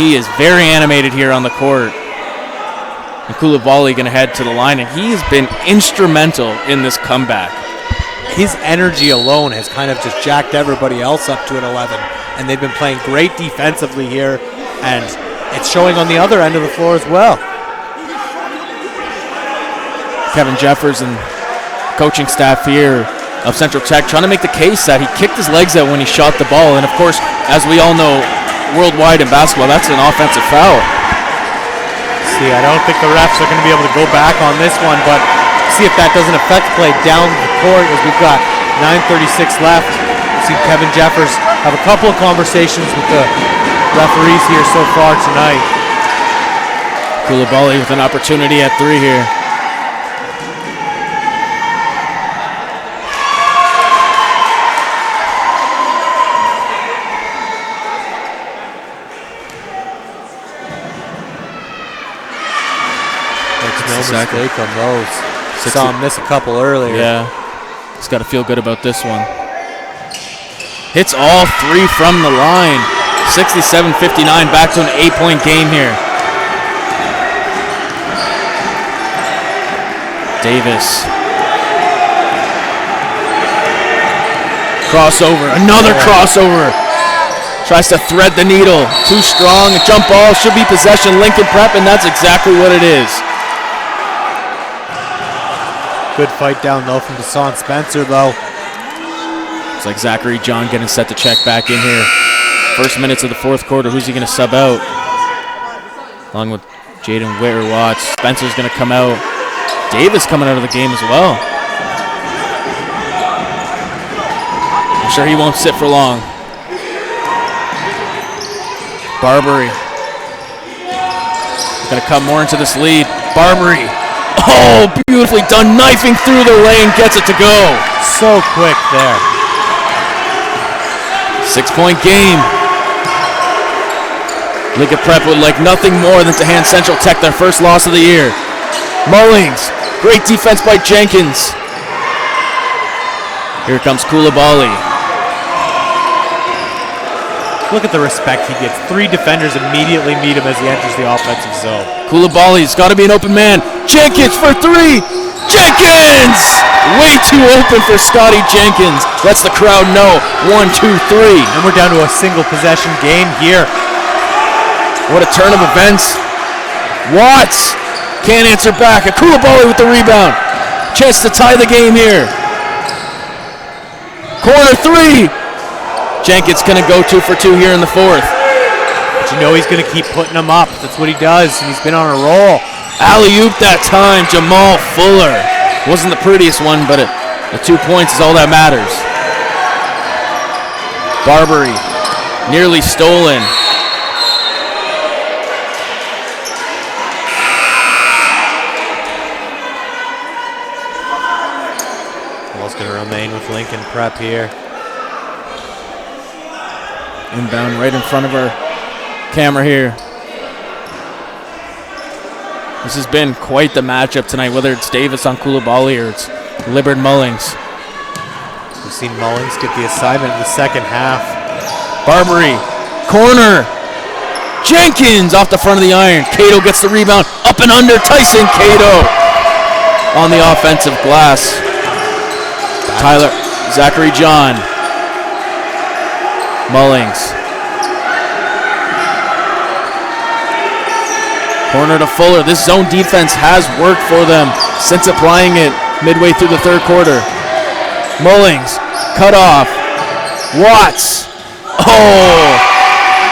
[SPEAKER 1] He is very animated here on the court. And Koulibaly going to head to the line, and he has been instrumental in this comeback.
[SPEAKER 5] His energy alone has kind of just jacked everybody else up to an 11, and they've been playing great defensively here, and it's showing on the other end of the floor as well.
[SPEAKER 1] Kevin Jeffers and coaching staff here of Central Tech trying to make the case that he kicked his legs out when he shot the ball, and of course, as we all know, worldwide in basketball, that's an offensive foul.
[SPEAKER 5] See, I don't think the refs are going to be able to go back on this one, but see if that doesn't affect play down the court as we've got 9:36 left. We've seen Kevin Jeffers have a couple of conversations with the referees here so far tonight.
[SPEAKER 1] Koulibaly with an opportunity at three here.
[SPEAKER 5] Mistake on those. Saw him miss a couple earlier.
[SPEAKER 1] Yeah, he's got to feel good about this one. Hits all three from the line. 67-59, back to an 8-point game here. Davis. Crossover, another crossover. Tries to thread the needle. Too strong, a jump ball, should be possession. Lincoln Prep, and that's exactly what it is.
[SPEAKER 5] Good fight down low from Deshaun Spencer, though.
[SPEAKER 1] It's like Zachary John getting set to check back in here. First minutes of the fourth quarter, who's he going to sub out? Along with Jaden Witter-Watts. Spencer's going to come out. Davis coming out of the game as well. I'm sure he won't sit for long. Barbary. Going to come more into this lead. Barbary. Oh, beautifully done, knifing through the lane, gets it to go.
[SPEAKER 5] So quick there.
[SPEAKER 1] 6-point game. Lickett Prep would like nothing more than to hand Central Tech their first loss of the year. Mullings, great defense by Jenkins. Here comes Koulibaly.
[SPEAKER 5] Look at the respect he gets. Three defenders immediately meet him as he enters the offensive zone.
[SPEAKER 1] Koulibaly's got to be an open man. Jenkins for three. Jenkins! Way too open for Scotty Jenkins. Lets the crowd know. 1, 2, 3.
[SPEAKER 5] And we're down to a single possession game here.
[SPEAKER 1] What a turn of events. Watts can't answer back. Koulibaly with the rebound. Chance to tie the game here. Corner three. Jenkins going to go 2 for 2 here in the fourth.
[SPEAKER 5] But you know he's going to keep putting them up. That's what he does, and he's been on a roll.
[SPEAKER 1] Alley-oop that time, Jamal Fuller. Wasn't the prettiest one, but the 2 points is all that matters. Barbary, nearly stolen.
[SPEAKER 5] Ball's going to remain with Lincoln Prep here.
[SPEAKER 1] Inbound right in front of our camera here. This has been quite the matchup tonight, whether it's Davis on Koulibaly or it's Libert Mullings.
[SPEAKER 5] We've seen Mullings get the assignment in the second half.
[SPEAKER 1] Barbary, corner. Jenkins off the front of the iron. Cato gets the rebound, up and under. Tyson Cato on the offensive glass. Tyler, Zachary John. Mullings. Corner to Fuller. This zone defense has worked for them since applying it midway through the third quarter. Mullings, cut off. Watts Oh,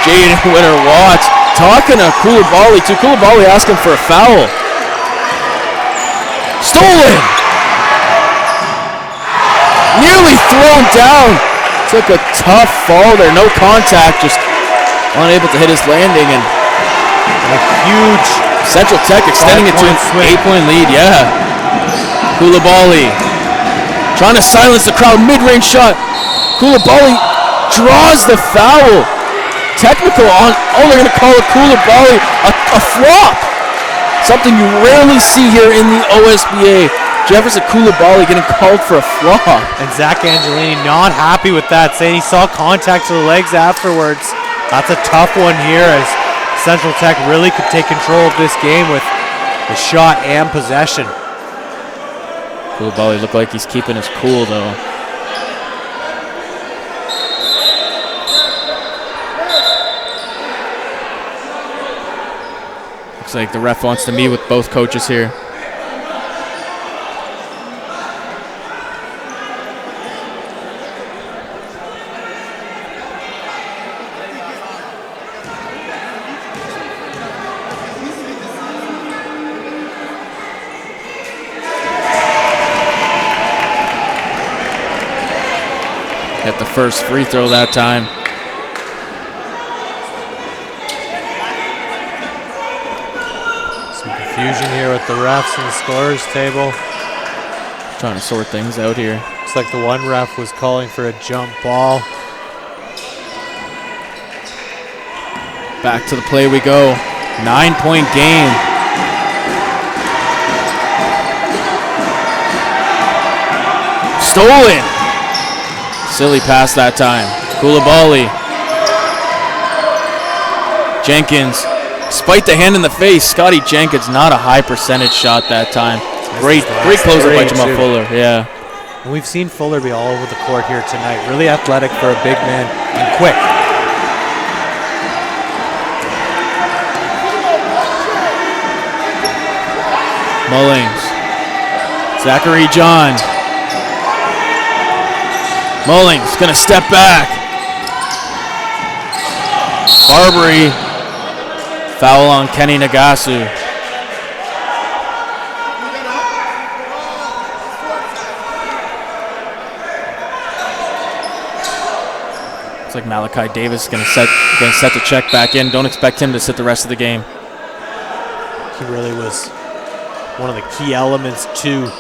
[SPEAKER 1] Jaden Winter-Watts talking to Koulibaly too. Koulibaly asking for a foul. Stolen. Nearly thrown down. Took a tough fall there. No contact, just unable to hit his landing. And
[SPEAKER 5] a huge
[SPEAKER 1] Central Tech extending it to an 8-point lead. Yeah. Koulibaly trying to silence the crowd. Mid-range shot. Koulibaly draws the foul. Technical on, oh, they're going to call it Koulibaly a flop. Something you rarely see here in the OSBA. Jefferson Koulibaly getting called for a flop.
[SPEAKER 5] And Zach Angelini not happy with that, saying he saw contact to the legs afterwards. That's a tough one here as Central Tech really could take control of this game with the shot and possession.
[SPEAKER 1] Koulibaly looked like he's keeping his cool though. Looks like the ref wants to meet with both coaches here. Hit the first free throw that time.
[SPEAKER 5] Some confusion here with the refs and the scorers table.
[SPEAKER 1] Trying to sort things out here.
[SPEAKER 5] Looks like the one ref was calling for a jump ball.
[SPEAKER 1] Back to the play we go. 9-point game. Stolen. Silly pass that time. Koulibaly. Jenkins. Despite the hand in the face, Scotty Jenkins, not a high percentage shot that time. Great closer by Jamal Fuller. Yeah.
[SPEAKER 5] And we've seen Fuller be all over the court here tonight. Really athletic for a big man and quick.
[SPEAKER 1] Mullings. Zachary John. Mullings gonna step back. Barbary. Foul on Kenny Nagasu. Looks like Malachi Davis is gonna set the check back in. Don't expect him to sit the rest of the game.
[SPEAKER 5] He really was one of the key elements to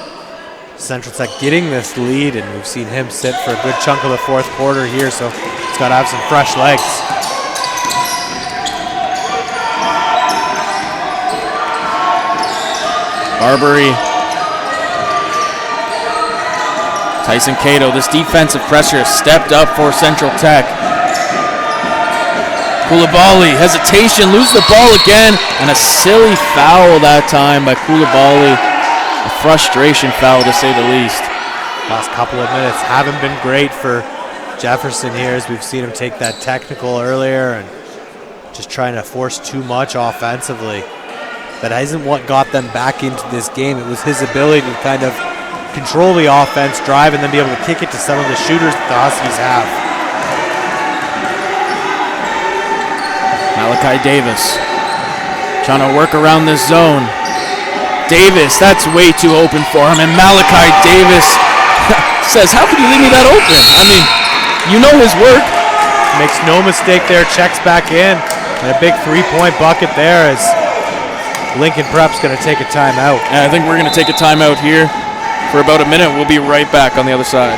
[SPEAKER 5] Central Tech getting this lead, and we've seen him sit for a good chunk of the fourth quarter here, so he's got to have some fresh legs.
[SPEAKER 1] Barbary. Tyson Cato, this defensive pressure has stepped up for Central Tech. Koulibaly, hesitation, lose the ball again, and a silly foul that time by Koulibaly. A frustration foul to say the least.
[SPEAKER 5] Last couple of minutes haven't been great for Jefferson here, as we've seen him take that technical earlier and just trying to force too much offensively. That isn't what got them back into this game. It was his ability to kind of control the offense, drive, and then be able to kick it to some of the shooters that the Huskies have.
[SPEAKER 1] Malachi Davis trying to work around this zone. Davis, that's way too open for him, and Malachi Davis says, how could you leave me that open? I mean, you know his work.
[SPEAKER 5] Makes no mistake there, checks back in, and a big three-point bucket there as Lincoln Prep's going to take a timeout.
[SPEAKER 1] And I think we're going to take a timeout here for about a minute. We'll be right back on the other side.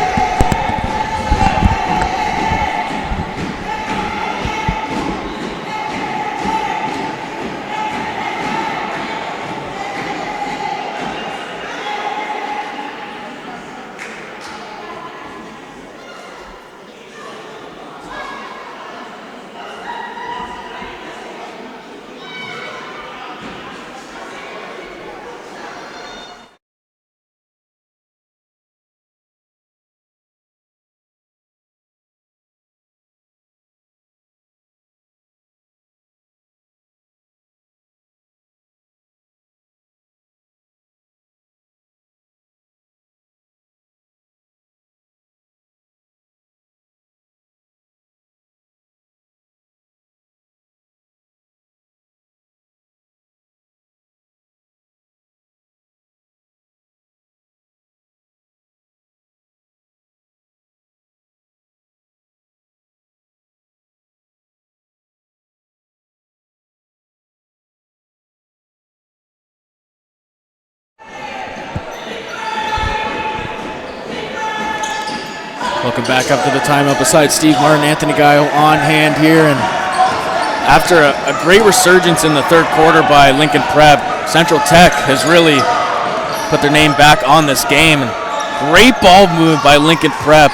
[SPEAKER 1] Welcome back up to the timeout beside Steve Martin, Anthony Guile on hand here. And after a great resurgence in the third quarter by Lincoln Prep, Central Tech has really put their name back on this game. And great ball move by Lincoln Prep.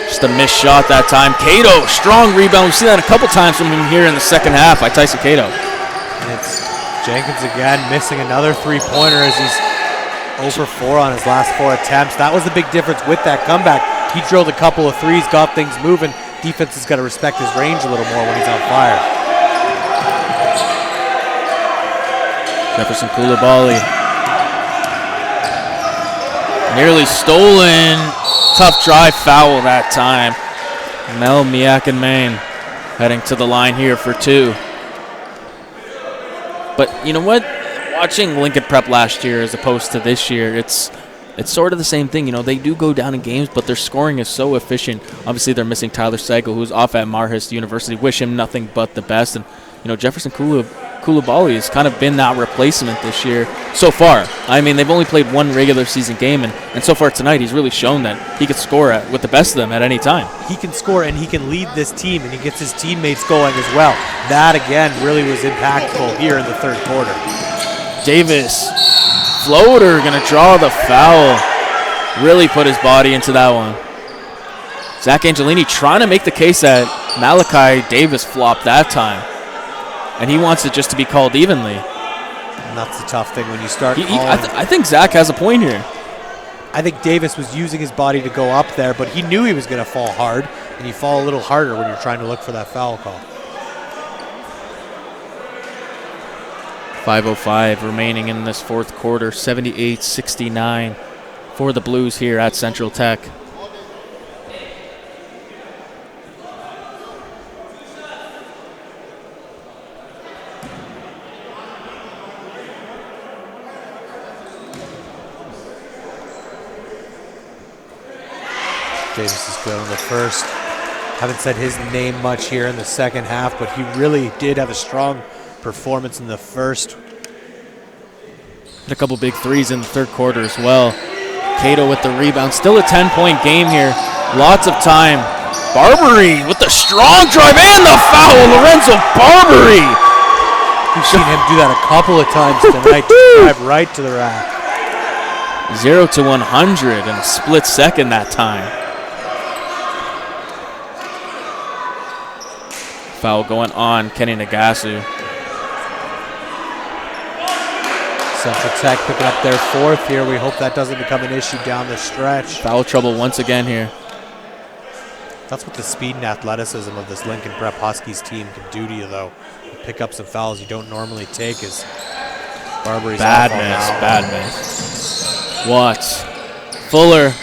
[SPEAKER 1] Just a missed shot that time. Cato, strong rebound. We've seen that a couple times from him here in the second half by Tyson Cato.
[SPEAKER 5] And it's Jenkins again missing another three-pointer as he's 0 for 4 on his last 4 attempts. That was the big difference with that comeback. He drilled a couple of threes, got things moving. Defense has got to respect his range a little more when he's on fire.
[SPEAKER 1] Jefferson Koulibaly. Nearly stolen. Tough drive foul that time. Mel Miakin-Main heading to the line here for 2. But you know what? Watching Lincoln Prep last year as opposed to this year, it's sort of the same thing. You know, they do go down in games, but their scoring is so efficient. Obviously, they're missing Tyler Segal, who's off at Marist University. Wish him nothing but the best. And, you know, Jefferson Koulibaly has kind of been that replacement this year so far. I mean, they've only played one regular season game, and so far tonight he's really shown that he could score with the best of them at any time.
[SPEAKER 5] He can score and he can lead this team, and he gets his teammates going as well. That, again, really was impactful here in the third quarter.
[SPEAKER 1] Davis, floater, going to draw the foul. Really put his body into that one. Zach Angelini trying to make the case that Malachi Davis flopped that time. And he wants it just to be called evenly.
[SPEAKER 5] And that's the tough thing when you start
[SPEAKER 1] I think Zach has a point here.
[SPEAKER 5] I think Davis was using his body to go up there, but he knew he was going to fall hard, and you fall a little harder when you're trying to look for that foul call.
[SPEAKER 1] 5:05 remaining in this fourth quarter, 78-69 for the Blues here at Central Tech.
[SPEAKER 5] Davis is good on the first. Haven't said his name much here in the second half, but he really did have a strong performance in the first.
[SPEAKER 1] A couple big threes in the third quarter as well. Cato with the rebound. Still a 10-point game here. Lots of time. Barbary with the strong drive and the foul. Lorenzo Barbary.
[SPEAKER 5] We've seen him do that a couple of times tonight. Drive right to the rack.
[SPEAKER 1] 0 to 100 in a split second that time. Foul going on Kenny Nagasu.
[SPEAKER 5] Central Tech picking up their fourth here. We hope that doesn't become an issue down the stretch.
[SPEAKER 1] Foul trouble once again here.
[SPEAKER 5] That's what the speed and athleticism of this Lincoln Prep Huskies team can do to you, though. You pick up some fouls you don't normally take as Barbary's
[SPEAKER 1] bad miss. Watts. Fuller.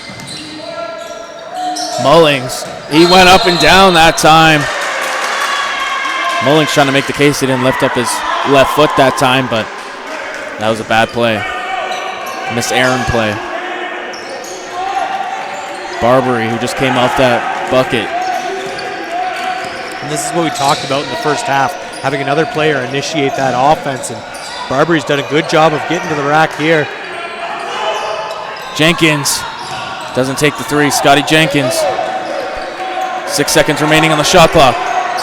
[SPEAKER 1] Mullings. He went up and down that time. Mullings trying to make the case he didn't lift up his left foot that time, but that was a bad play. Miss Aaron play. Barbary, who just came off that bucket.
[SPEAKER 5] And this is what we talked about in the first half, having another player initiate that offense, and Barbary's done a good job of getting to the rack here.
[SPEAKER 1] Jenkins doesn't take the three. Scotty Jenkins. 6 seconds remaining on the shot clock.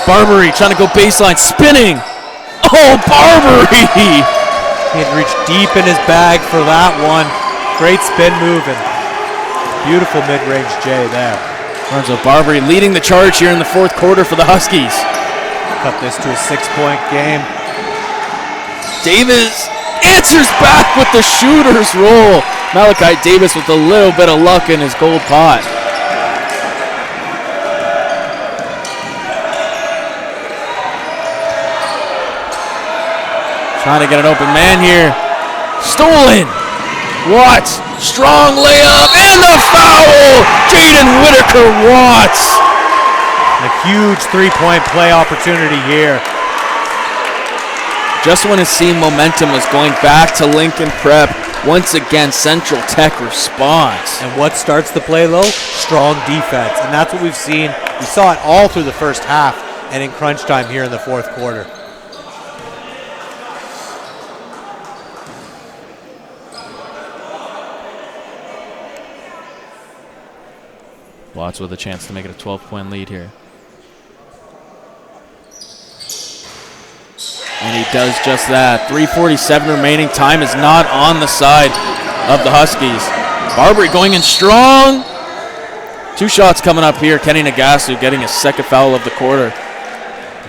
[SPEAKER 1] Barbary trying to go baseline, spinning. Oh, Barbary!
[SPEAKER 5] He had reached deep in his bag for that one. Great spin move and beautiful mid-range J there.
[SPEAKER 1] Lorenzo Barbary leading the charge here in the fourth quarter for the Huskies.
[SPEAKER 5] Cut this to a 6-point game.
[SPEAKER 1] Davis answers back with the shooter's roll. Malachi Davis with a little bit of luck in his gold pot. Trying to get an open man here. Stolen. Watts. Strong layup and the foul. Jaden Whitaker Watts.
[SPEAKER 5] A huge three-point play opportunity here.
[SPEAKER 1] Just when it seemed momentum was going back to Lincoln Prep, once again Central Tech responds.
[SPEAKER 5] And what starts the play, though? Strong defense. And that's what we've seen. We saw it all through the first half and in crunch time here in the fourth quarter.
[SPEAKER 1] Watts with a chance to make it a 12-point lead here. And he does just that. 3:47 remaining. Time is not on the side of the Huskies. Barbary going in strong. 2 shots coming up here. Kenny Nagasu getting his second foul of the quarter.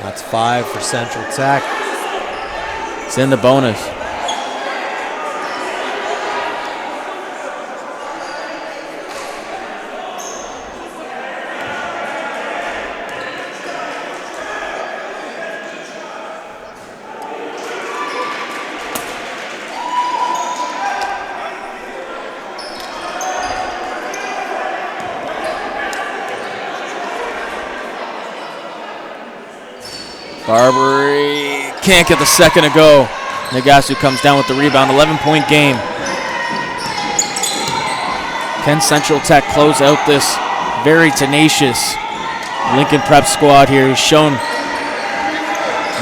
[SPEAKER 5] That's 5 for Central Tech.
[SPEAKER 1] It's in the bonus. Barbary can't get the second to go. Nagasu comes down with the rebound. 11-point game. Can Central Tech close out this very tenacious Lincoln Prep squad here? He's shown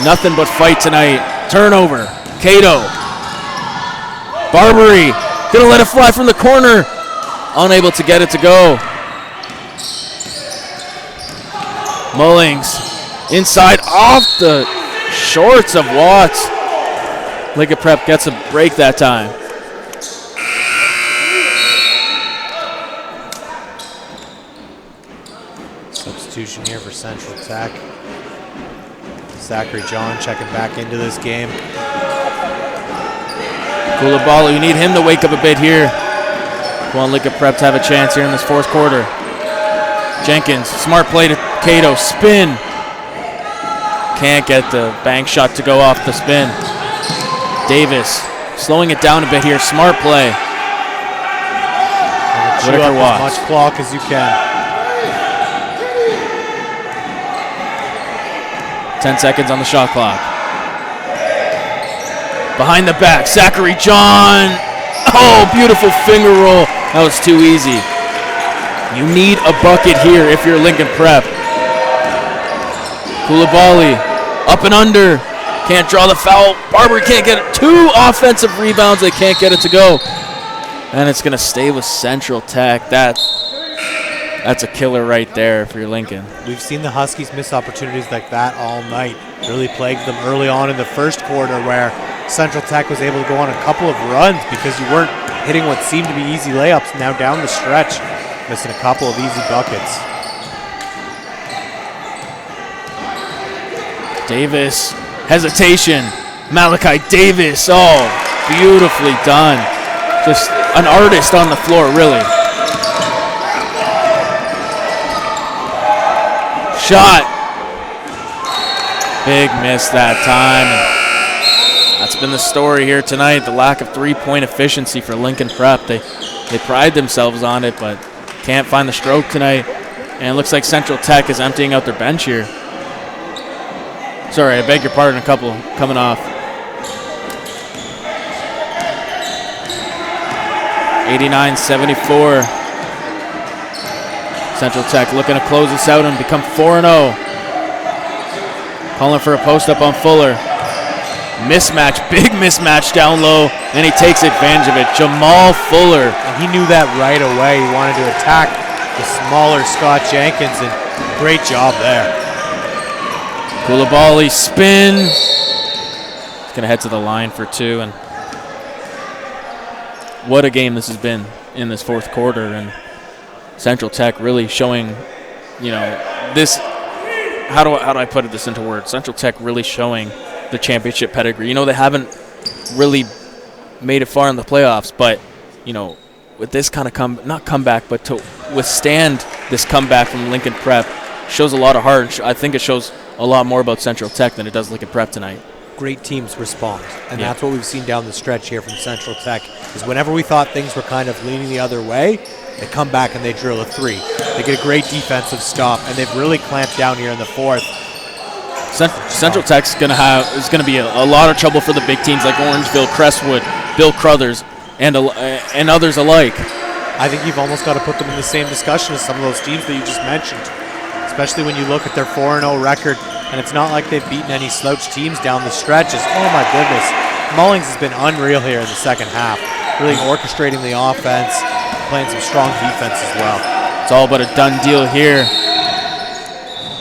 [SPEAKER 1] nothing but fight tonight. Turnover. Cato. Barbary gonna let it fly from the corner. Unable to get it to go. Mullings. Inside off the shorts of Watts. Lincoln Prep gets a break that time.
[SPEAKER 5] Substitution here for Central Tech. Zachary John checking back into this game.
[SPEAKER 1] Koulibaly, you need him to wake up a bit here. Come on, Lincoln Prep to have a chance here in this fourth quarter. Jenkins, smart play to Cato, spin. Can't get the bank shot to go off the spin. Davis slowing it down a bit here. Smart play.
[SPEAKER 5] Chew up as much clock as you can.
[SPEAKER 1] 10 seconds on the shot clock. Behind the back, Zachary John. Oh, beautiful finger roll. That was too easy. You need a bucket here if you're Lincoln Prep. Koulibaly. Up and under. Can't draw the foul. Barbary can't get it. 2 offensive rebounds. They can't get it to go. And it's going to stay with Central Tech. That's a killer right there for your Lincoln.
[SPEAKER 5] We've seen the Huskies miss opportunities like that all night. Really plagued them early on in the first quarter where Central Tech was able to go on a couple of runs because you weren't hitting what seemed to be easy layups. Now down the stretch, missing a couple of easy buckets.
[SPEAKER 1] Davis, hesitation. Malachi Davis, oh, beautifully done. Just an artist on the floor, really. Shot. Big miss that time. And that's been the story here tonight, the lack of three-point efficiency for Lincoln Prep. They pride themselves on it, but can't find the stroke tonight. And it looks like Central Tech is emptying out their bench here. Sorry, I beg your pardon, a couple coming off. 89-74. Central Tech looking to close this out and become 4-0. Calling for a post-up on Fuller. Mismatch, big mismatch down low, and he takes advantage of it. Jamal Fuller.
[SPEAKER 5] And he knew that right away. He wanted to attack the smaller Scott Jenkins, and great job there.
[SPEAKER 1] Koulibaly spin. He's going to head to the line for 2. And what a game this has been in this fourth quarter. And Central Tech really showing, this. How do I put this into words? Central Tech really showing the championship pedigree. They haven't really made it far in the playoffs, but with this kind of not comeback, but to withstand this comeback from Lincoln Prep shows a lot of heart. I think it shows a lot more about Central Tech than it does Lincoln Prep tonight.
[SPEAKER 5] Great teams respond, and that's what we've seen down the stretch here from Central Tech. Is whenever we thought things were kind of leaning the other way, they come back and they drill a 3. They get a great defensive stop, and they've really clamped down here in the fourth.
[SPEAKER 1] Central Tech's is going to be a lot of trouble for the big teams like Orangeville, Crestwood, Bill Crothers, and others alike.
[SPEAKER 5] I think you've almost got to put them in the same discussion as some of those teams that you just mentioned, especially when you look at their 4-0 record, and it's not like they've beaten any slouch teams down the stretches. Oh my goodness. Mullings has been unreal here in the second half, really orchestrating the offense, playing some strong defense as well.
[SPEAKER 1] It's all but a done deal here.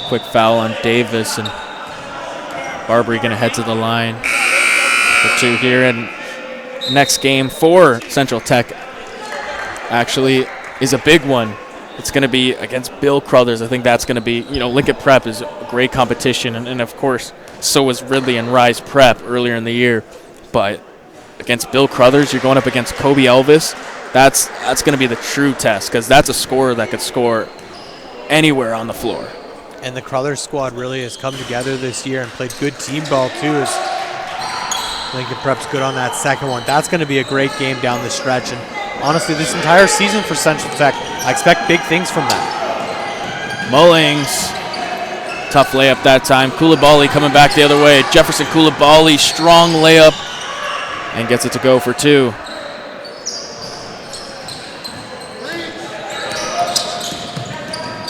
[SPEAKER 1] Quick foul on Davis, and Barbary going to head to the line for 2 here. And next game for Central Tech actually is a big one. It's going to be against Bill Crothers. I think that's going to be, Lincoln Prep is a great competition, and of course, so was Ridley and Rise Prep earlier in the year. But against Bill Crothers, you're going up against Kobe Elvis. That's going to be the true test, because that's a scorer that could score anywhere on the floor.
[SPEAKER 5] And the Crothers squad really has come together this year and played good team ball too, as Lincoln Prep's good on that second one. That's going to be a great game down the stretch. And honestly, this entire season for Central Tech, I expect big things from that.
[SPEAKER 1] Mullings, tough layup that time. Koulibaly coming back the other way. Jefferson Koulibaly, strong layup, and gets it to go for 2.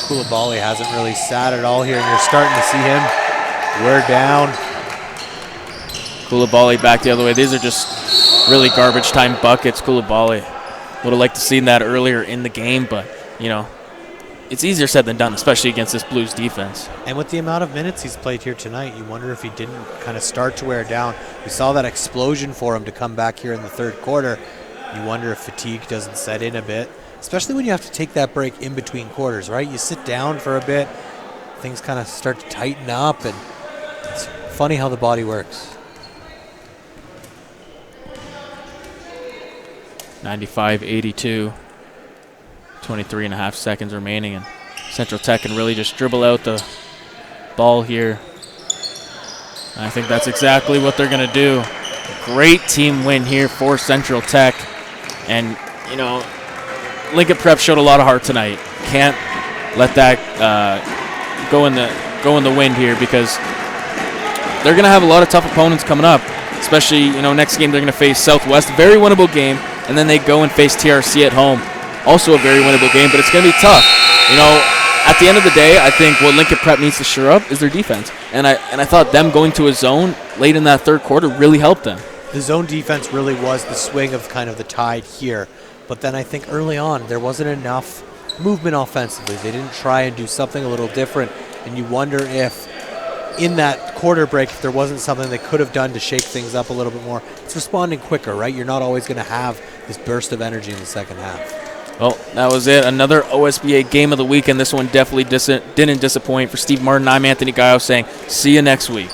[SPEAKER 5] Koulibaly hasn't really sat at all here, and you're starting to see him wear down.
[SPEAKER 1] Koulibaly back the other way. These are just really garbage time buckets. Koulibaly would have liked to seen that earlier in the game, but, it's easier said than done, especially against this Blues defense.
[SPEAKER 5] And with the amount of minutes he's played here tonight, you wonder if he didn't kind of start to wear down. We saw that explosion for him to come back here in the third quarter. You wonder if fatigue doesn't set in a bit, especially when you have to take that break in between quarters, right? You sit down for a bit, things kind of start to tighten up, and it's funny how the body works.
[SPEAKER 1] 95-82, 23 and a half seconds remaining, and Central Tech can really just dribble out the ball here. And I think that's exactly what they're going to do. Great team win here for Central Tech, and, Lincoln Prep showed a lot of heart tonight. Can't let that go in the wind here, because they're going to have a lot of tough opponents coming up. Especially, next game they're going to face Southwest, very winnable game, and then they go and face TRC at home, also a very winnable game. But it's going to be tough. At the end of the day, I think what Lincoln Prep needs to shore up is their defense, and I thought them going to a zone late in that third quarter really helped them.
[SPEAKER 5] The zone defense really was the swing of kind of the tide here. But then I think early on there wasn't enough movement offensively. They didn't try and do something a little different. And you wonder if in that quarter break, if there wasn't something they could have done to shake things up a little bit more. It's responding quicker, right? You're not always going to have this burst of energy in the second half.
[SPEAKER 1] Well, that was it. Another OSBA game of the week, and this one definitely didn't disappoint. For Steve Martin, I'm Anthony Gaio saying, see you next week.